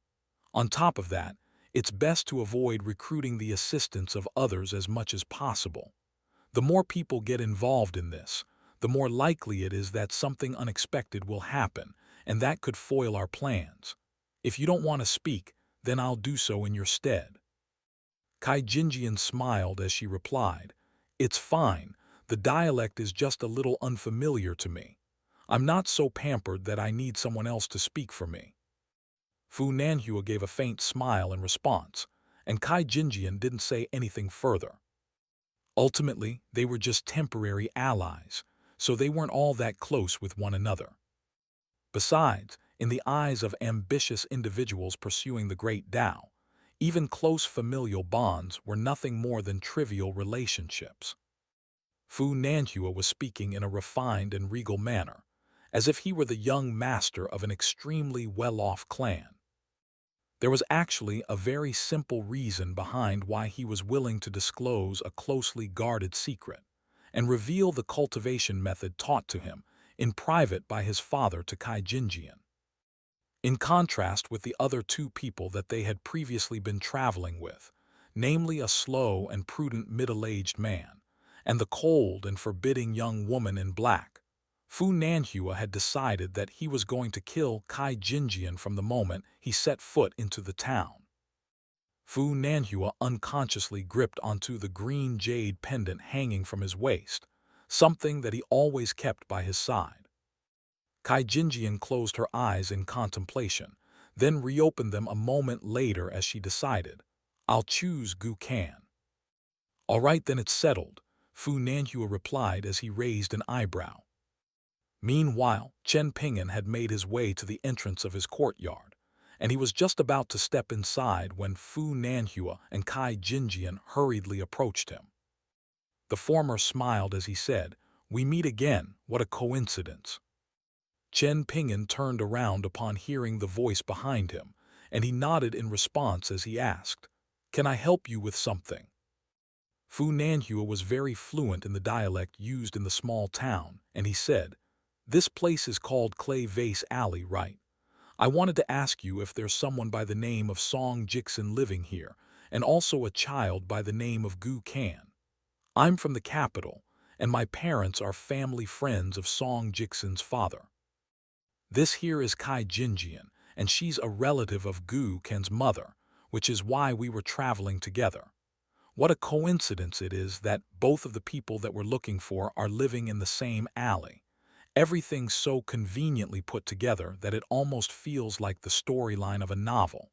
On top of that, it's best to avoid recruiting the assistance of others as much as possible. The more people get involved in this, the more likely it is that something unexpected will happen, and that could foil our plans. If you don't want to speak, then I'll do so in your stead." Kai Jinjian smiled as she replied, "It's fine. The dialect is just a little unfamiliar to me. I'm not so pampered that I need someone else to speak for me." Fu Nanhua gave a faint smile in response, and Kai Jinjian didn't say anything further. Ultimately, they were just temporary allies, so they weren't all that close with one another. Besides, in the eyes of ambitious individuals pursuing the great Tao, even close familial bonds were nothing more than trivial relationships. Fu Nanhua was speaking in a refined and regal manner, as if he were the young master of an extremely well-off clan. There was actually a very simple reason behind why he was willing to disclose a closely guarded secret and reveal the cultivation method taught to him in private by his father to Kai Jinjian. In contrast with the other two people that they had previously been traveling with, namely a slow and prudent middle-aged man and the cold and forbidding young woman in black, Fu Nanhua had decided that he was going to kill Kai Jinjian from the moment he set foot into the town. Fu Nanhua unconsciously gripped onto the green jade pendant hanging from his waist, something that he always kept by his side. Kai Jinjian closed her eyes in contemplation, then reopened them a moment later as she decided, "I'll choose Gu Kan." "All right, then it's settled," Fu Nanhua replied as he raised an eyebrow. Meanwhile, Chen Ping'an had made his way to the entrance of his courtyard, and he was just about to step inside when Fu Nanhua and Kai Jinjian hurriedly approached him. The former smiled as he said, "We meet again, what a coincidence." Chen Ping'an turned around upon hearing the voice behind him, and he nodded in response as he asked, "Can I help you with something?" Fu Nanhua was very fluent in the dialect used in the small town, and he said, "This place is called Clay Vase Alley, right? I wanted to ask you if there's someone by the name of Song Jixin living here, and also a child by the name of Gu Kan. I'm from the capital, and my parents are family friends of Song Jixin's father. This here is Kai Jinjian, and she's a relative of Gu Kan's mother, which is why we were traveling together. What a coincidence it is that both of the people that we're looking for are living in the same alley. Everything's so conveniently put together that it almost feels like the storyline of a novel.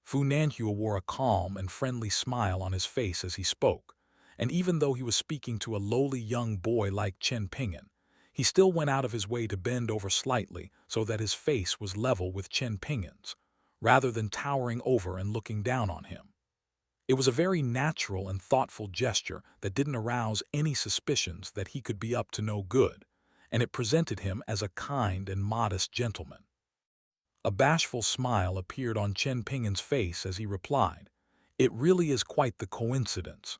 Fu Nanhua wore a calm and friendly smile on his face as he spoke, and even though he was speaking to a lowly young boy like Chen Ping'an, he still went out of his way to bend over slightly so that his face was level with Chen Ping'an's, rather than towering over and looking down on him. It was a very natural and thoughtful gesture that didn't arouse any suspicions that he could be up to no good, and it presented him as a kind and modest gentleman. A bashful smile appeared on Chen Ping'an's face as he replied, "It really is quite the coincidence."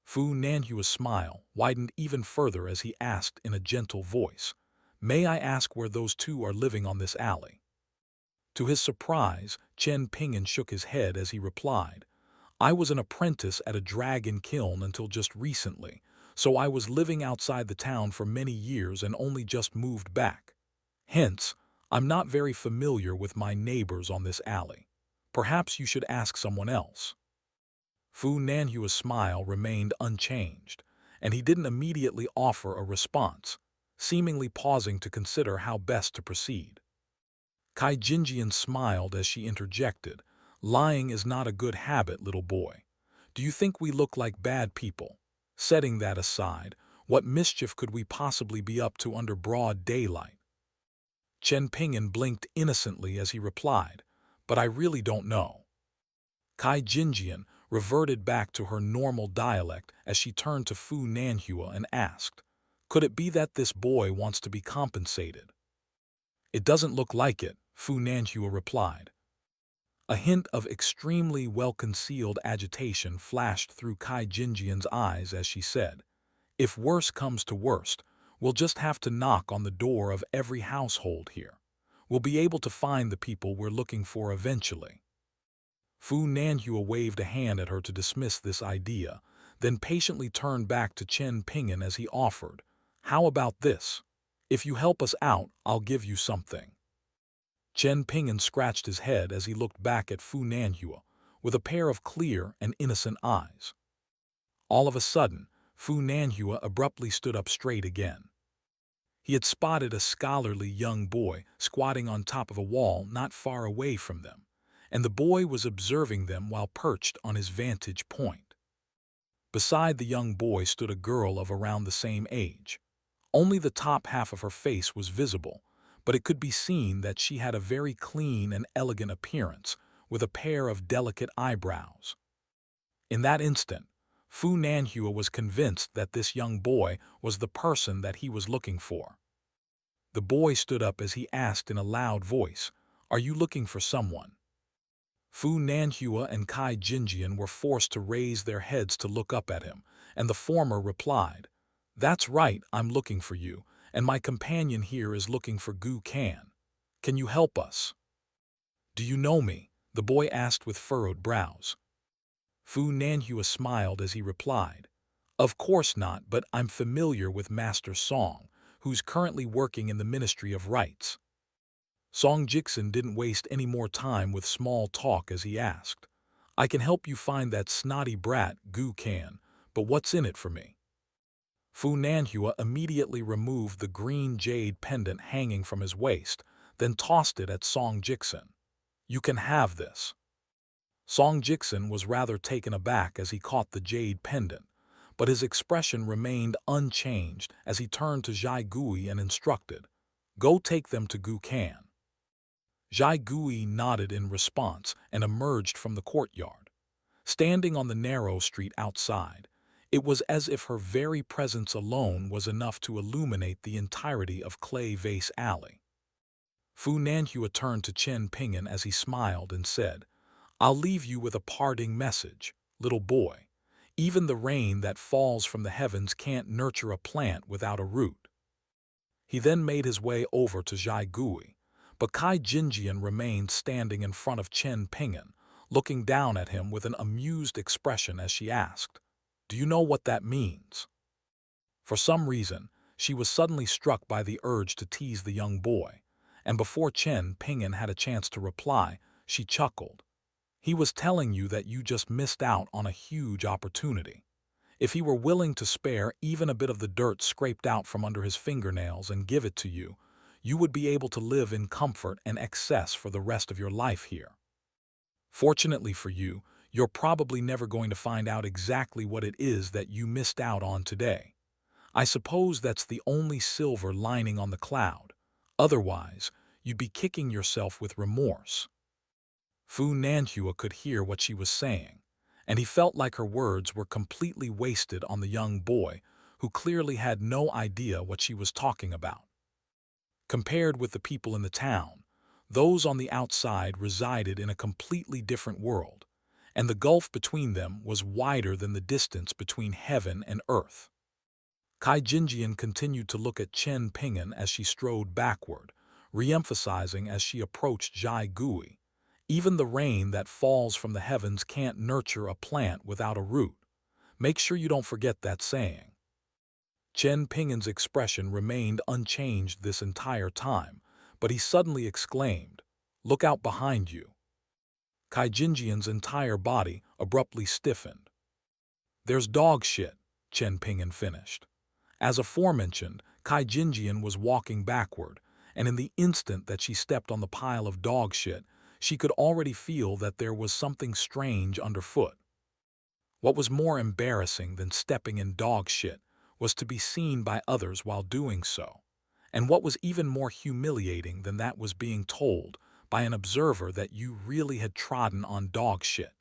Fu Nanhua's smile widened even further as he asked in a gentle voice, "May I ask where those two are living on this alley?" To his surprise, Chen Ping'an shook his head as he replied, "I was an apprentice at a dragon kiln until just recently, so I was living outside the town for many years and only just moved back. Hence, I'm not very familiar with my neighbors on this alley. Perhaps you should ask someone else." Fu Nanhua's smile remained unchanged, and he didn't immediately offer a response, seemingly pausing to consider how best to proceed. Kai Jinjian smiled as she interjected, "Lying is not a good habit, little boy. Do you think we look like bad people? Setting that aside, what mischief could we possibly be up to under broad daylight?" Chen Ping'an blinked innocently as he replied, "But I really don't know." Kai Jinjian reverted back to her normal dialect as she turned to Fu Nanhua and asked, "Could it be that this boy wants to be compensated?" "It doesn't look like it," Fu Nanhua replied. A hint of extremely well-concealed agitation flashed through Kai Jinjian's eyes as she said, "If worse comes to worst, we'll just have to knock on the door of every household here. We'll be able to find the people we're looking for eventually." Fu Nanhua waved a hand at her to dismiss this idea, then patiently turned back to Chen Ping'an as he offered, "How about this? If you help us out, I'll give you something." Chen Ping'an scratched his head as he looked back at Fu Nanhua with a pair of clear and innocent eyes. All of a sudden, Fu Nanhua abruptly stood up straight again. He had spotted a scholarly young boy squatting on top of a wall not far away from them, and the boy was observing them while perched on his vantage point. Beside the young boy stood a girl of around the same age. Only the top half of her face was visible, but it could be seen that she had a very clean and elegant appearance, with a pair of delicate eyebrows. In that instant, Fu Nanhua was convinced that this young boy was the person that he was looking for. The boy stood up as he asked in a loud voice, "Are you looking for someone?" Fu Nanhua and Kai Jinjian were forced to raise their heads to look up at him, and the former replied, "That's right, I'm looking for you, and my companion here is looking for Gu Kan. Can you help us?" "Do you know me?" the boy asked with furrowed brows. Fu Nanhua smiled as he replied, "Of course not, but I'm familiar with Master Song, who's currently working in the Ministry of Rites." Song Jixin didn't waste any more time with small talk as he asked, "I can help you find that snotty brat, Gu Kan, but what's in it for me?" Fu Nanhua immediately removed the green jade pendant hanging from his waist, then tossed it at Song Jixin. "You can have this." Song Jixin was rather taken aback as he caught the jade pendant, but his expression remained unchanged as he turned to Zhai Gui and instructed, "Go take them to Gu Kan." Zhai Gui nodded in response and emerged from the courtyard. Standing on the narrow street outside, it was as if her very presence alone was enough to illuminate the entirety of Clay Vase Alley. Fu Nanhua turned to Chen Ping'an as he smiled and said, "I'll leave you with a parting message, little boy. Even the rain that falls from the heavens can't nurture a plant without a root." He then made his way over to Zhai Gui, but Kai Jinjian remained standing in front of Chen Ping'an, looking down at him with an amused expression as she asked, "Do you know what that means?" For some reason, she was suddenly struck by the urge to tease the young boy, and before Chen Ping'an had a chance to reply, she chuckled. He was telling you that you just missed out on a huge opportunity. If he were willing to spare even a bit of the dirt scraped out from under his fingernails and give it to you, you would be able to live in comfort and excess for the rest of your life here. Fortunately for you, you're probably never going to find out exactly what it is that you missed out on today. I suppose that's the only silver lining on the cloud. Otherwise, you'd be kicking yourself with remorse. Fu Nanhua could hear what she was saying, and he felt like her words were completely wasted on the young boy, who clearly had no idea what she was talking about. Compared with the people in the town, those on the outside resided in a completely different world, and the gulf between them was wider than the distance between heaven and earth. Kai Jinjian continued to look at Chen Ping'an as she strode backward, re-emphasizing as she approached Zhai Gui. Even the rain that falls from the heavens can't nurture a plant without a root. Make sure you don't forget that saying. Chen Ping'an's expression remained unchanged this entire time, but he suddenly exclaimed, "Look out behind you." Kai Jinjian's entire body abruptly stiffened. "There's dog shit," Chen Ping'an finished. As aforementioned, Kai Jinjian was walking backward, and in the instant that she stepped on the pile of dog shit, she could already feel that there was something strange underfoot. What was more embarrassing than stepping in dog shit was to be seen by others while doing so, and what was even more humiliating than that was being told by an observer that you really had trodden on dog shit.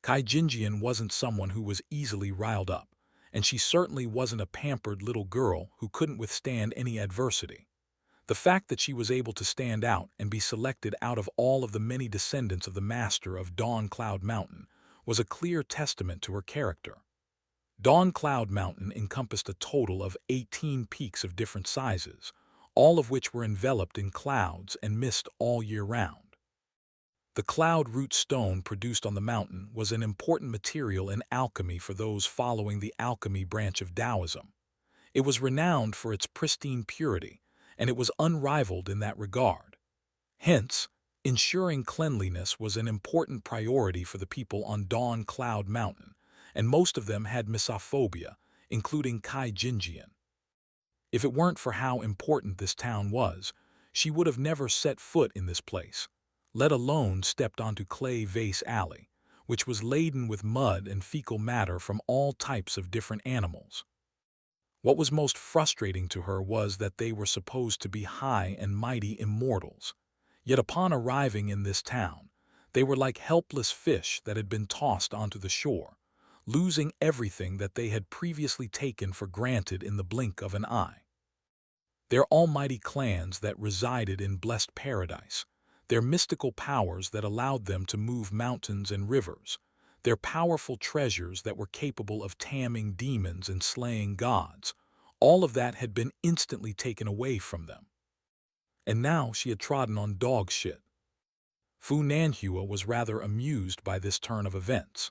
Kai Jinjian wasn't someone who was easily riled up, and she certainly wasn't a pampered little girl who couldn't withstand any adversity. The fact that she was able to stand out and be selected out of all of the many descendants of the master of Dawn Cloud Mountain was a clear testament to her character. Dawn Cloud Mountain encompassed a total of 18 peaks of different sizes, all of which were enveloped in clouds and mist all year round. The cloud root stone produced on the mountain was an important material in alchemy for those following the alchemy branch of Taoism. It was renowned for its pristine purity, and it was unrivaled in that regard. Hence, ensuring cleanliness was an important priority for the people on Dawn Cloud Mountain, and most of them had misophobia, including Kai Jinjian. If it weren't for how important this town was, she would have never set foot in this place, let alone stepped onto Clay Vase Alley, which was laden with mud and fecal matter from all types of different animals. What was most frustrating to her was that they were supposed to be high and mighty immortals, yet upon arriving in this town, they were like helpless fish that had been tossed onto the shore, losing everything that they had previously taken for granted in the blink of an eye. Their almighty clans that resided in blessed paradise, their mystical powers that allowed them to move mountains and rivers, their powerful treasures that were capable of taming demons and slaying gods, all of that had been instantly taken away from them. And now she had trodden on dog shit. Fu Nanhua was rather amused by this turn of events.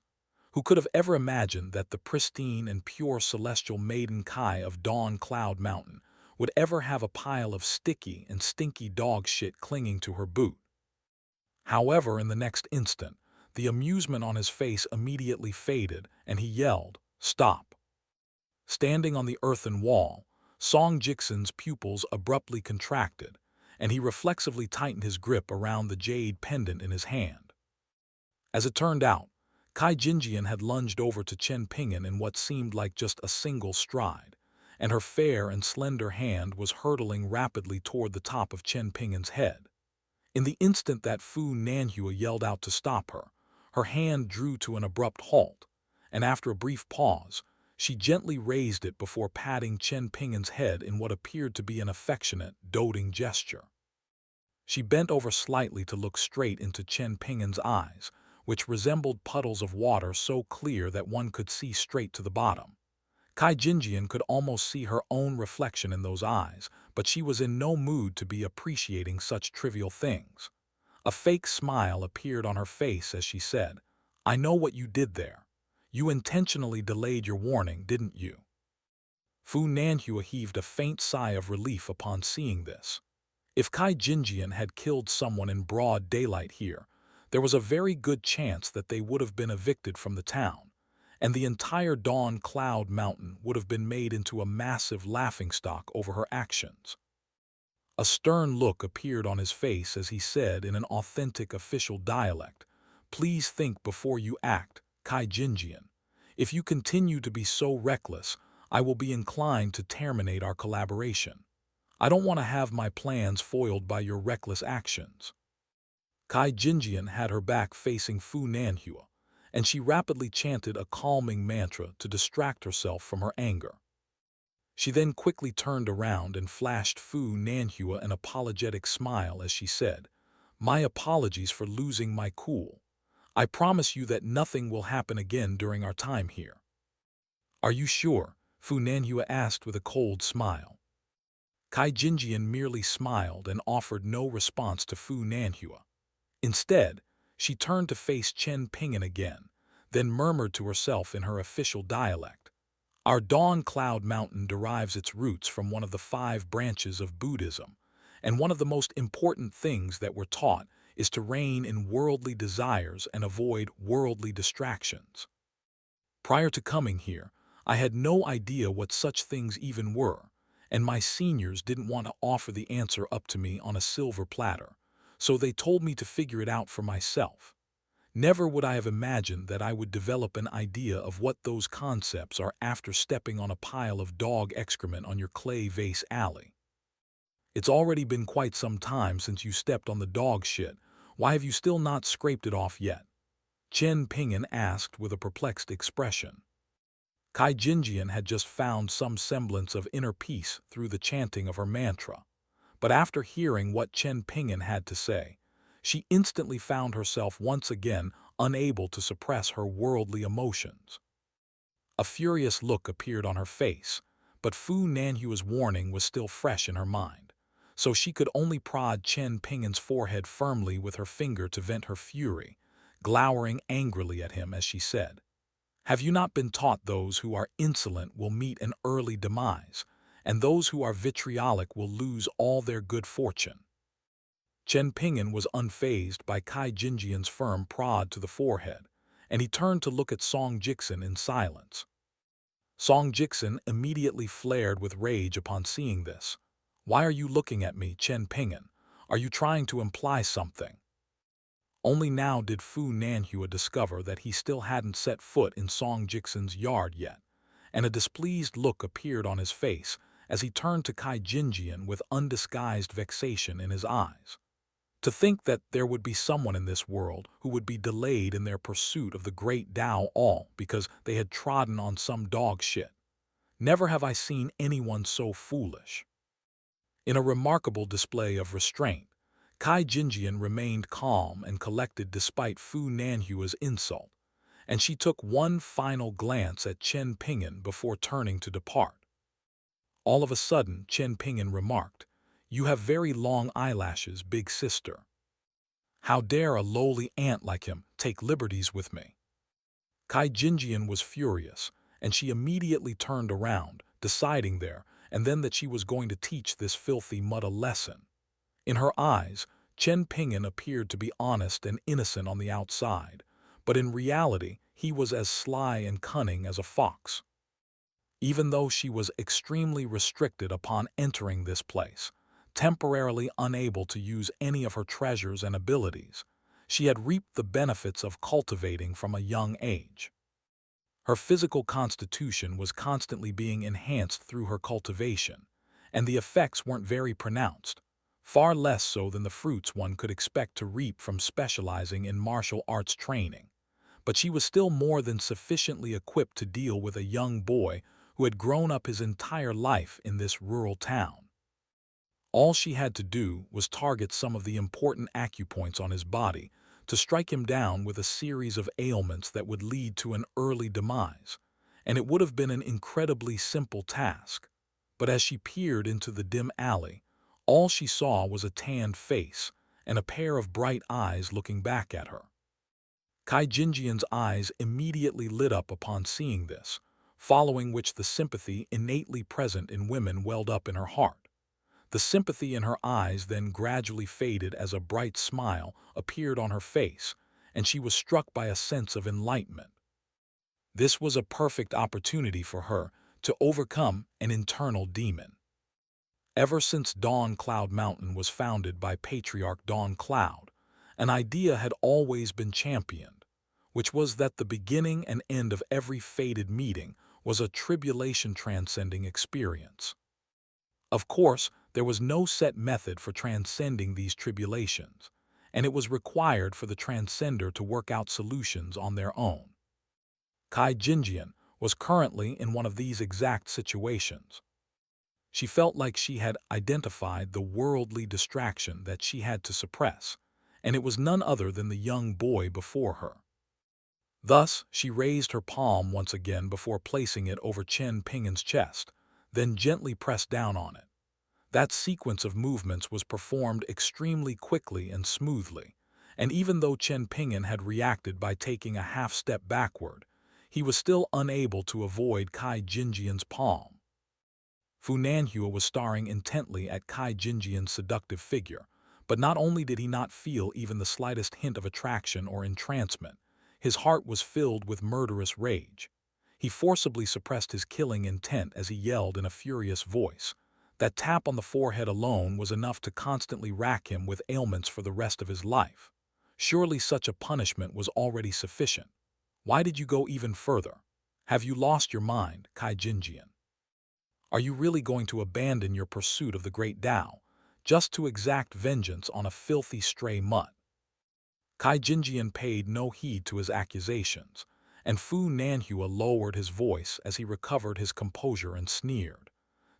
Who could have ever imagined that the pristine and pure celestial maiden Kai of Dawn Cloud Mountain would ever have a pile of sticky and stinky dog shit clinging to her boot? However, in the next instant, the amusement on his face immediately faded, and he yelled, "Stop!" Standing on the earthen wall, Song Jixin's pupils abruptly contracted, and he reflexively tightened his grip around the jade pendant in his hand. As it turned out, Kai Jinjian had lunged over to Chen Ping'an in what seemed like just a single stride, and her fair and slender hand was hurtling rapidly toward the top of Chen Ping'an's head. In the instant that Fu Nanhua yelled out to stop her, her hand drew to an abrupt halt, and after a brief pause, she gently raised it before patting Chen Ping'an's head in what appeared to be an affectionate, doting gesture. She bent over slightly to look straight into Chen Ping'an's eyes, which resembled puddles of water so clear that one could see straight to the bottom. Kai Jinjian could almost see her own reflection in those eyes, but she was in no mood to be appreciating such trivial things. A fake smile appeared on her face as she said, "I know what you did there. You intentionally delayed your warning, didn't you?" Fu Nanhua heaved a faint sigh of relief upon seeing this. If Kai Jinjian had killed someone in broad daylight here, there was a very good chance that they would have been evicted from the town, and the entire Dawn Cloud Mountain would have been made into a massive laughingstock over her actions. A stern look appeared on his face as he said in an authentic official dialect, "Please think before you act, Kai Jinjian. If you continue to be so reckless, I will be inclined to terminate our collaboration. I don't want to have my plans foiled by your reckless actions." Kai Jinjian had her back facing Fu Nanhua, and she rapidly chanted a calming mantra to distract herself from her anger. She then quickly turned around and flashed Fu Nanhua an apologetic smile as she said, "My apologies for losing my cool. I promise you that nothing will happen again during our time here." "Are you sure?" Fu Nanhua asked with a cold smile. Kai Jinjian merely smiled and offered no response to Fu Nanhua. Instead, she turned to face Chen Ping'an again, then murmured to herself in her official dialect, "Our Dawn Cloud Mountain derives its roots from one of the 5 branches of Buddhism, and one of the most important things that we're taught is to rein in worldly desires and avoid worldly distractions. Prior to coming here, I had no idea what such things even were, and my seniors didn't want to offer the answer up to me on a silver platter, so they told me to figure it out for myself. Never would I have imagined that I would develop an idea of what those concepts are after stepping on a pile of dog excrement on your clay vase alley. It's already been quite some time since you stepped on the dog shit. Why have you still not scraped it off yet?" Chen Ping'an asked with a perplexed expression. Kai Jinjian had just found some semblance of inner peace through the chanting of her mantra, but after hearing what Chen Ping'an had to say, she instantly found herself once again unable to suppress her worldly emotions. A furious look appeared on her face, but Fu Nanhua's warning was still fresh in her mind, so she could only prod Chen Ping'an's forehead firmly with her finger to vent her fury, glowering angrily at him as she said, "Have you not been taught those who are insolent will meet an early demise, and those who are vitriolic will lose all their good fortune?" Chen Ping'an was unfazed by Kai Jinjian's firm prod to the forehead, and he turned to look at Song Jixin in silence. Song Jixin immediately flared with rage upon seeing this. "Why are you looking at me, Chen Ping'an? Are you trying to imply something?" Only now did Fu Nanhua discover that he still hadn't set foot in Song Jixin's yard yet, and a displeased look appeared on his face as he turned to Kai Jinjian with undisguised vexation in his eyes. To think that there would be someone in this world who would be delayed in their pursuit of the great Tao all because they had trodden on some dog shit. Never have I seen anyone so foolish. In a remarkable display of restraint, Kai Jinjian remained calm and collected despite Fu Nanhua's insult, and she took one final glance at Chen Ping'an before turning to depart. All of a sudden, Chen Ping'an remarked, "You have very long eyelashes, big sister. How dare a lowly ant like him take liberties with me?" Kai Jinjian was furious, and she immediately turned around, deciding there and then that she was going to teach this filthy mud a lesson. In her eyes, Chen Ping'an appeared to be honest and innocent on the outside, but in reality he was as sly and cunning as a fox. Even though she was extremely restricted upon entering this place, temporarily unable to use any of her treasures and abilities, she had reaped the benefits of cultivating from a young age. Her physical constitution was constantly being enhanced through her cultivation, and the effects weren't very pronounced, far less so than the fruits one could expect to reap from specializing in martial arts training. But she was still more than sufficiently equipped to deal with a young boy who had grown up his entire life in this rural town. All she had to do was target some of the important acupoints on his body to strike him down with a series of ailments that would lead to an early demise, and it would have been an incredibly simple task. But as she peered into the dim alley, all she saw was a tanned face and a pair of bright eyes looking back at her. Kai Jinjian's eyes immediately lit up upon seeing this, following which the sympathy innately present in women welled up in her heart. The sympathy in her eyes then gradually faded as a bright smile appeared on her face, and she was struck by a sense of enlightenment. This was a perfect opportunity for her to overcome an internal demon. Ever since Dawn Cloud Mountain was founded by Patriarch Dawn Cloud, an idea had always been championed, which was that the beginning and end of every fated meeting was a tribulation-transcending experience. Of course, there was no set method for transcending these tribulations, and it was required for the transcender to work out solutions on their own. Kai Jinjian was currently in one of these exact situations. She felt like she had identified the worldly distraction that she had to suppress, and it was none other than the young boy before her. Thus, she raised her palm once again before placing it over Chen Ping'an's chest, then gently pressed down on it. That sequence of movements was performed extremely quickly and smoothly, and even though Chen Ping'an had reacted by taking a half-step backward, he was still unable to avoid Kai Jinjian's palm. Fu Nanhua was staring intently at Kai Jinjian's seductive figure, but not only did he not feel even the slightest hint of attraction or entrancement, his heart was filled with murderous rage. He forcibly suppressed his killing intent as he yelled in a furious voice. That tap on the forehead alone was enough to constantly rack him with ailments for the rest of his life. Surely such a punishment was already sufficient. Why did you go even further? Have you lost your mind, Kai Jinjian? Are you really going to abandon your pursuit of the great Tao, just to exact vengeance on a filthy stray mutt? Kai Jinjian paid no heed to his accusations, and Fu Nanhua lowered his voice as he recovered his composure and sneered.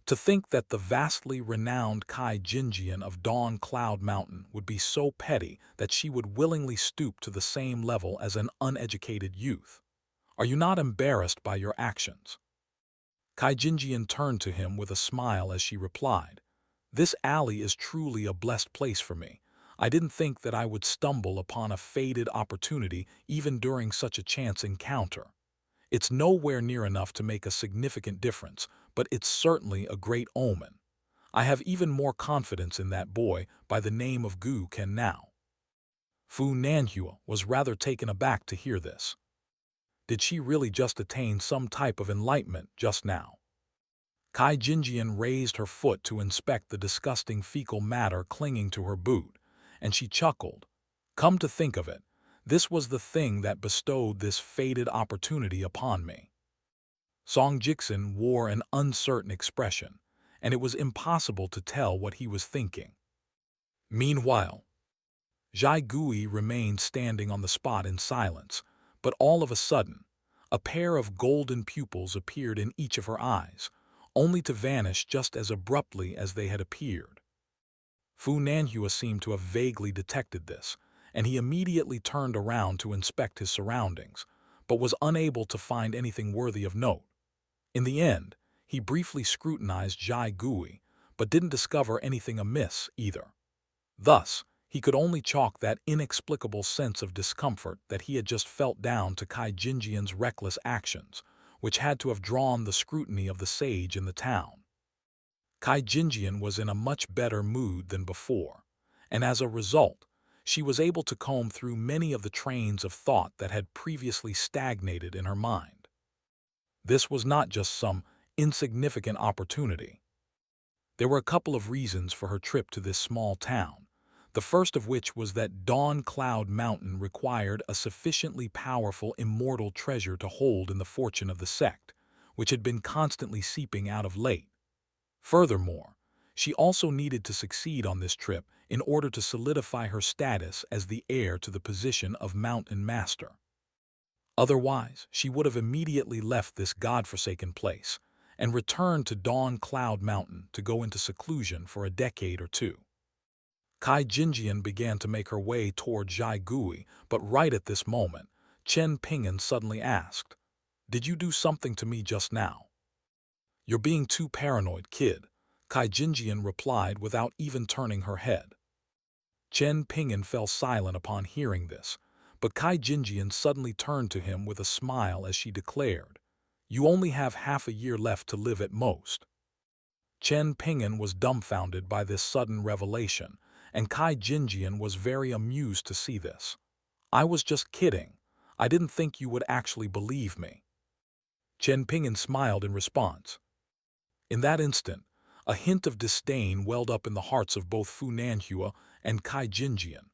To think that the vastly renowned Kai Jinjian of Dawn Cloud Mountain would be so petty that she would willingly stoop to the same level as an uneducated youth. Are you not embarrassed by your actions? Kai Jinjian turned to him with a smile as she replied, "This alley is truly a blessed place for me. I didn't think that I would stumble upon a fated opportunity even during such a chance encounter. It's nowhere near enough to make a significant difference, but it's certainly a great omen. I have even more confidence in that boy by the name of Gu Ken now." Fu Nanhua was rather taken aback to hear this. Did she really just attain some type of enlightenment just now? Kai Jinjian raised her foot to inspect the disgusting fecal matter clinging to her boot, and she chuckled. Come to think of it, this was the thing that bestowed this fated opportunity upon me. Song Jixin wore an uncertain expression, and it was impossible to tell what he was thinking. Meanwhile, Zhai Gui remained standing on the spot in silence, but all of a sudden, a pair of golden pupils appeared in each of her eyes, only to vanish just as abruptly as they had appeared. Fu Nanhua seemed to have vaguely detected this, and he immediately turned around to inspect his surroundings, but was unable to find anything worthy of note. In the end, he briefly scrutinized Zhai Gui, but didn't discover anything amiss either. Thus, he could only chalk that inexplicable sense of discomfort that he had just felt down to Kai Jinjian's reckless actions, which had to have drawn the scrutiny of the sage in the town. Kai Jinjian was in a much better mood than before, and as a result, she was able to comb through many of the trains of thought that had previously stagnated in her mind. This was not just some insignificant opportunity. There were a couple of reasons for her trip to this small town, the first of which was that Dawn Cloud Mountain required a sufficiently powerful immortal treasure to hold in the fortune of the sect, which had been constantly seeping out of late. Furthermore, she also needed to succeed on this trip in order to solidify her status as the heir to the position of Mountain Master. Otherwise, she would have immediately left this godforsaken place and returned to Dawn Cloud Mountain to go into seclusion for a decade or two. Kai Jinjian began to make her way toward Zhai Gui, but right at this moment, Chen Ping'an suddenly asked, "Did you do something to me just now?" "You're being too paranoid, kid," Kai Jinjian replied without even turning her head. Chen Ping'an fell silent upon hearing this, but Kai Jinjian suddenly turned to him with a smile as she declared, "You only have half a year left to live at most." Chen Ping'an was dumbfounded by this sudden revelation, and Kai Jinjian was very amused to see this. I was just kidding. I didn't think you would actually believe me. Chen Ping'an smiled in response. In that instant, a hint of disdain welled up in the hearts of both Fu Nanhua and Kai Jinjian.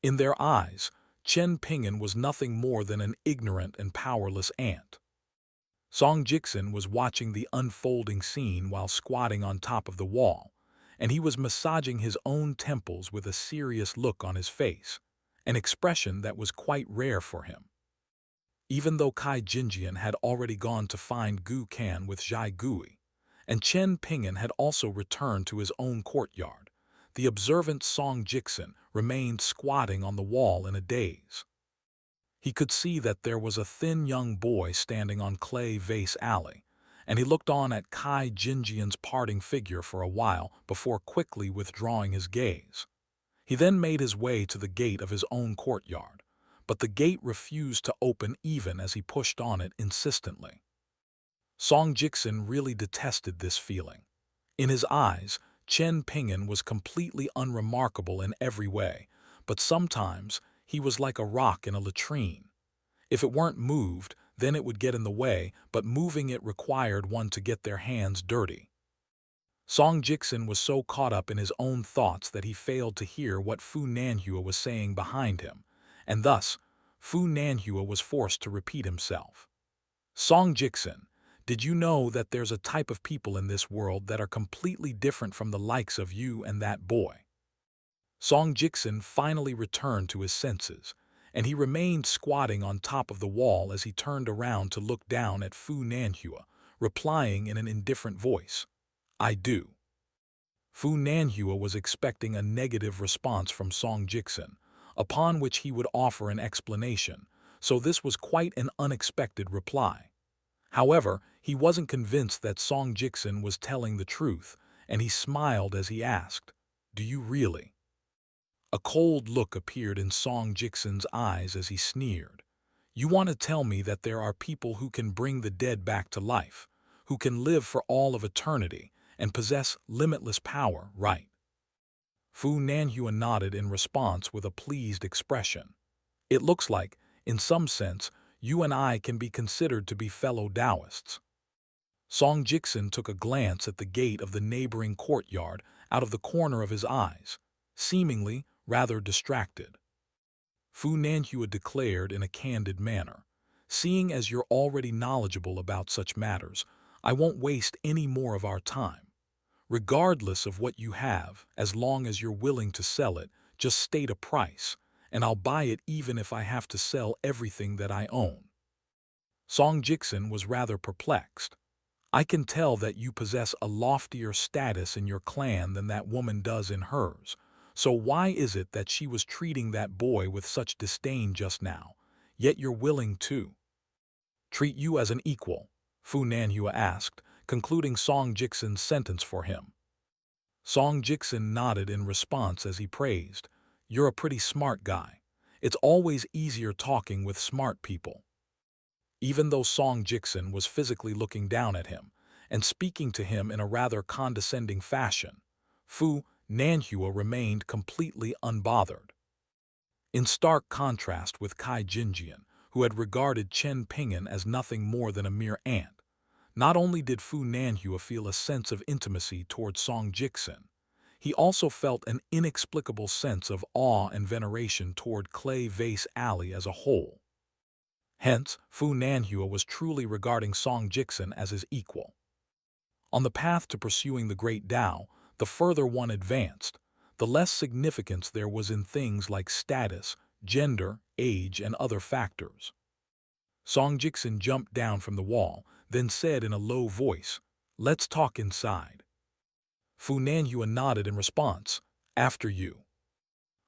In their eyes, Chen Ping'an was nothing more than an ignorant and powerless ant. Song Jixin was watching the unfolding scene while squatting on top of the wall, and he was massaging his own temples with a serious look on his face, an expression that was quite rare for him. Even though Kai Jinjian had already gone to find Gu Kan with Zhai Gui, and Chen Ping'an had also returned to his own courtyard, the observant Song Jixin remained squatting on the wall in a daze. He could see that there was a thin young boy standing on Clay Vase Alley, and he looked on at Kai Jinjian's parting figure for a while before quickly withdrawing his gaze. He then made his way to the gate of his own courtyard, but the gate refused to open even as he pushed on it insistently. Song Jixin really detested this feeling. In his eyes, Chen Ping'an was completely unremarkable in every way, but sometimes he was like a rock in a latrine. If it weren't moved, then it would get in the way, but moving it required one to get their hands dirty. Song Jixin was so caught up in his own thoughts that he failed to hear what Fu Nanhua was saying behind him, and thus, Fu Nanhua was forced to repeat himself. Song Jixin, did you know that there's a type of people in this world that are completely different from the likes of you and that boy? Song Jixin finally returned to his senses, and he remained squatting on top of the wall as he turned around to look down at Fu Nanhua, replying in an indifferent voice, I do. Fu Nanhua was expecting a negative response from Song Jixin, upon which he would offer an explanation, so this was quite an unexpected reply. However, he wasn't convinced that Song Jixin was telling the truth, and he smiled as he asked, Do you really? A cold look appeared in Song Jixin's eyes as he sneered. You want to tell me that there are people who can bring the dead back to life, who can live for all of eternity, and possess limitless power, right? Fu Nanhua nodded in response with a pleased expression. It looks like, in some sense, you and I can be considered to be fellow Taoists. Song Jixin took a glance at the gate of the neighboring courtyard out of the corner of his eyes, seemingly rather distracted. Fu Nanhua declared in a candid manner, Seeing as you're already knowledgeable about such matters, I won't waste any more of our time. Regardless of what you have, as long as you're willing to sell it, just state a price, and I'll buy it even if I have to sell everything that I own. Song Jixin was rather perplexed. I can tell that you possess a loftier status in your clan than that woman does in hers. So why is it that she was treating that boy with such disdain just now, yet you're willing to treat you as an equal? Fu Nanhua asked, concluding Song Jixin's sentence for him. Song Jixin nodded in response as he praised, You're a pretty smart guy. It's always easier talking with smart people. Even though Song Jixin was physically looking down at him and speaking to him in a rather condescending fashion, Fu Nanhua remained completely unbothered. In stark contrast with Kai Jinjian, who had regarded Chen Ping'an as nothing more than a mere ant, not only did Fu Nanhua feel a sense of intimacy toward Song Jixin, he also felt an inexplicable sense of awe and veneration toward Clay Vase Alley as a whole. Hence, Fu Nanhua was truly regarding Song Jixin as his equal. On the path to pursuing the great Tao, the further one advanced, the less significance there was in things like status, gender, age, and other factors. Song Jixin jumped down from the wall, then said in a low voice, Let's talk inside. Fu Nanhua nodded in response, After you.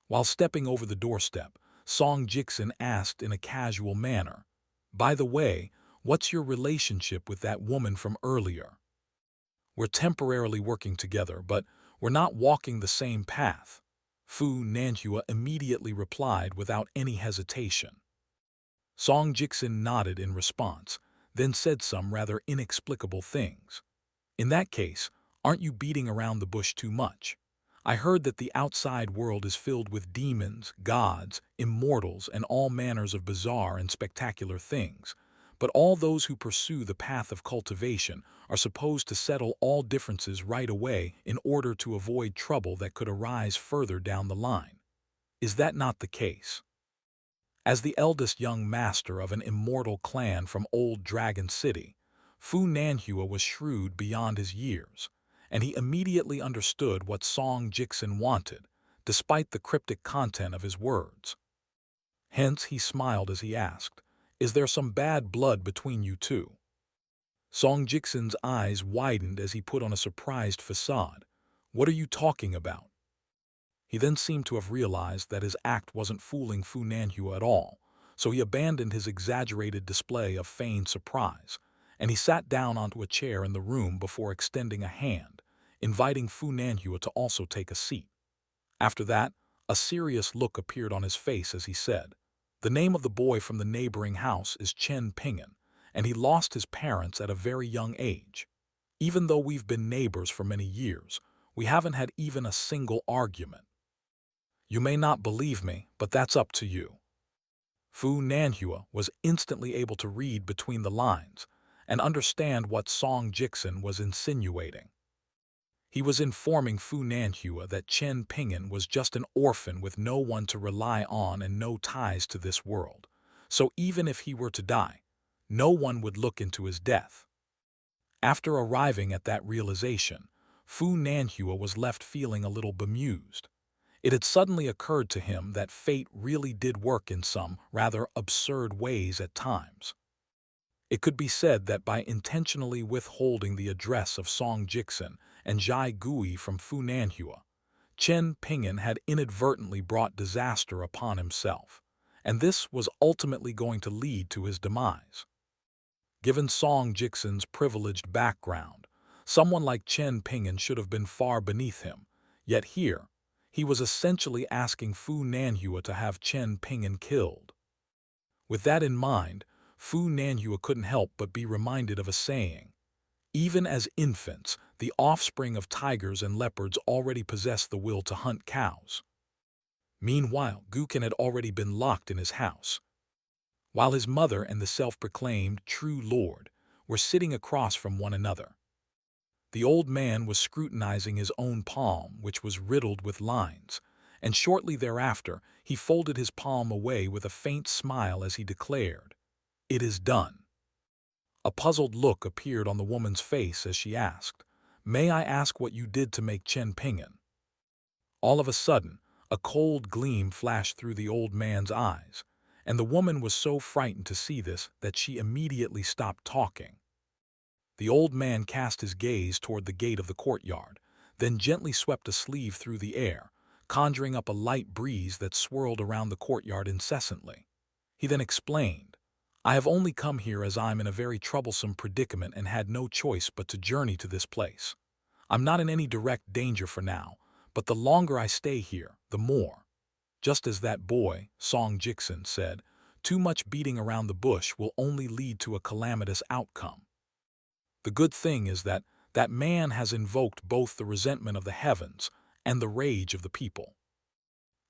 While stepping over the doorstep, Song Jixin asked in a casual manner, By the way, what's your relationship with that woman from earlier? We're temporarily working together, but we're not walking the same path. Fu Nanhua immediately replied without any hesitation. Song Jixin nodded in response, then said some rather inexplicable things. In that case, Aren't you beating around the bush too much? I heard that the outside world is filled with demons, gods, immortals, and all manners of bizarre and spectacular things. But all those who pursue the path of cultivation are supposed to settle all differences right away in order to avoid trouble that could arise further down the line. Is that not the case? As the eldest young master of an immortal clan from Old Dragon City, Fu Nanhua was shrewd beyond his years, and he immediately understood what Song Jiksen wanted, despite the cryptic content of his words. Hence he smiled as he asked, "Is there some bad blood between you two?" Song Jiksen's eyes widened as he put on a surprised facade. "What are you talking about?" He then seemed to have realized that his act wasn't fooling Fu Nanhua at all, so he abandoned his exaggerated display of feigned surprise, and he sat down onto a chair in the room before extending a hand, inviting Fu Nanhua to also take a seat. After that, a serious look appeared on his face as he said, "The name of the boy from the neighboring house is Chen Ping'an, and he lost his parents at a very young age. Even though we've been neighbors for many years, we haven't had even a single argument. You may not believe me, but that's up to you." Fu Nanhua was instantly able to read between the lines and understand what Song Jiksen was insinuating. He was informing Fu Nanhua that Chen Ping'an was just an orphan with no one to rely on and no ties to this world, so even if he were to die, no one would look into his death. After arriving at that realization, Fu Nanhua was left feeling a little bemused. It had suddenly occurred to him that fate really did work in some rather absurd ways at times. It could be said that by intentionally withholding the address of Song Jiksen and Jai Gui from Fu Nanhua, Chen Ping'an had inadvertently brought disaster upon himself, and this was ultimately going to lead to his demise. Given Song Jiksen's privileged background, someone like Chen Ping'an should have been far beneath him, yet here, he was essentially asking Fu Nanhua to have Chen Ping'an killed. With that in mind, Fu Nanhua couldn't help but be reminded of a saying. Even as infants, the offspring of tigers and leopards already possess the will to hunt cows. Meanwhile, Guken had already been locked in his house, while his mother and the self-proclaimed true lord were sitting across from one another. The old man was scrutinizing his own palm, which was riddled with lines, and shortly thereafter he folded his palm away with a faint smile as he declared, "It is done." A puzzled look appeared on the woman's face as she asked, "May I ask what you did to make Chen Ping'an?" All of a sudden, a cold gleam flashed through the old man's eyes, and the woman was so frightened to see this that she immediately stopped talking. The old man cast his gaze toward the gate of the courtyard, then gently swept a sleeve through the air, conjuring up a light breeze that swirled around the courtyard incessantly. He then explained, "I have only come here as I'm in a very troublesome predicament and had no choice but to journey to this place. I'm not in any direct danger for now, but the longer I stay here, the more. Just as that boy, Song Jiksen, said, too much beating around the bush will only lead to a calamitous outcome. The good thing is that that man has invoked both the resentment of the heavens and the rage of the people.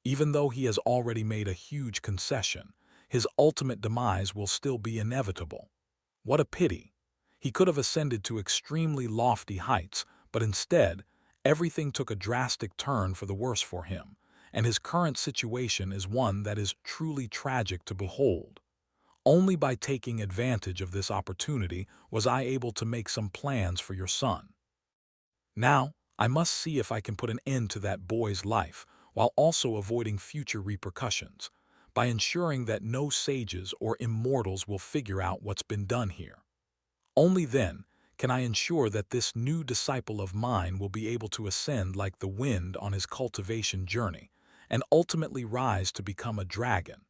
Even though he has already made a huge concession, his ultimate demise will still be inevitable. What a pity! He could have ascended to extremely lofty heights, but instead, everything took a drastic turn for the worse for him, and his current situation is one that is truly tragic to behold. Only by taking advantage of this opportunity was I able to make some plans for your son. Now, I must see if I can put an end to that boy's life while also avoiding future repercussions, by ensuring that no sages or immortals will figure out what's been done here. Only then can I ensure that this new disciple of mine will be able to ascend like the wind on his cultivation journey and ultimately rise to become a dragon."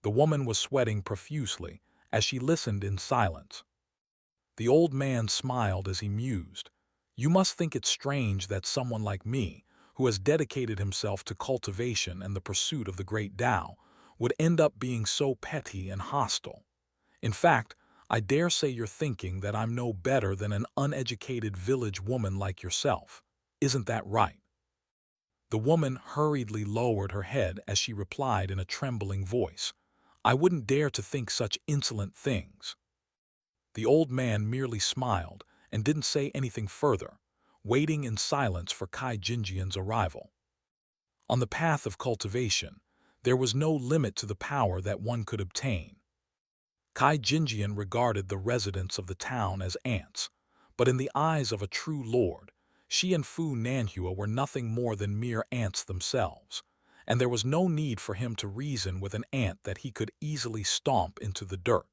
The woman was sweating profusely as she listened in silence. The old man smiled as he mused, "You must think it strange that someone like me, who has dedicated himself to cultivation and the pursuit of the great Tao, would end up being so petty and hostile. In fact, I dare say you're thinking that I'm no better than an uneducated village woman like yourself. Isn't that right?" The woman hurriedly lowered her head as she replied in a trembling voice, "I wouldn't dare to think such insolent things." The old man merely smiled and didn't say anything further, waiting in silence for Kai Jinjian's arrival. On the path of cultivation, there was no limit to the power that one could obtain. Kai Jinjian regarded the residents of the town as ants, but in the eyes of a true lord, she and Fu Nanhua were nothing more than mere ants themselves, and there was no need for him to reason with an ant that he could easily stomp into the dirt.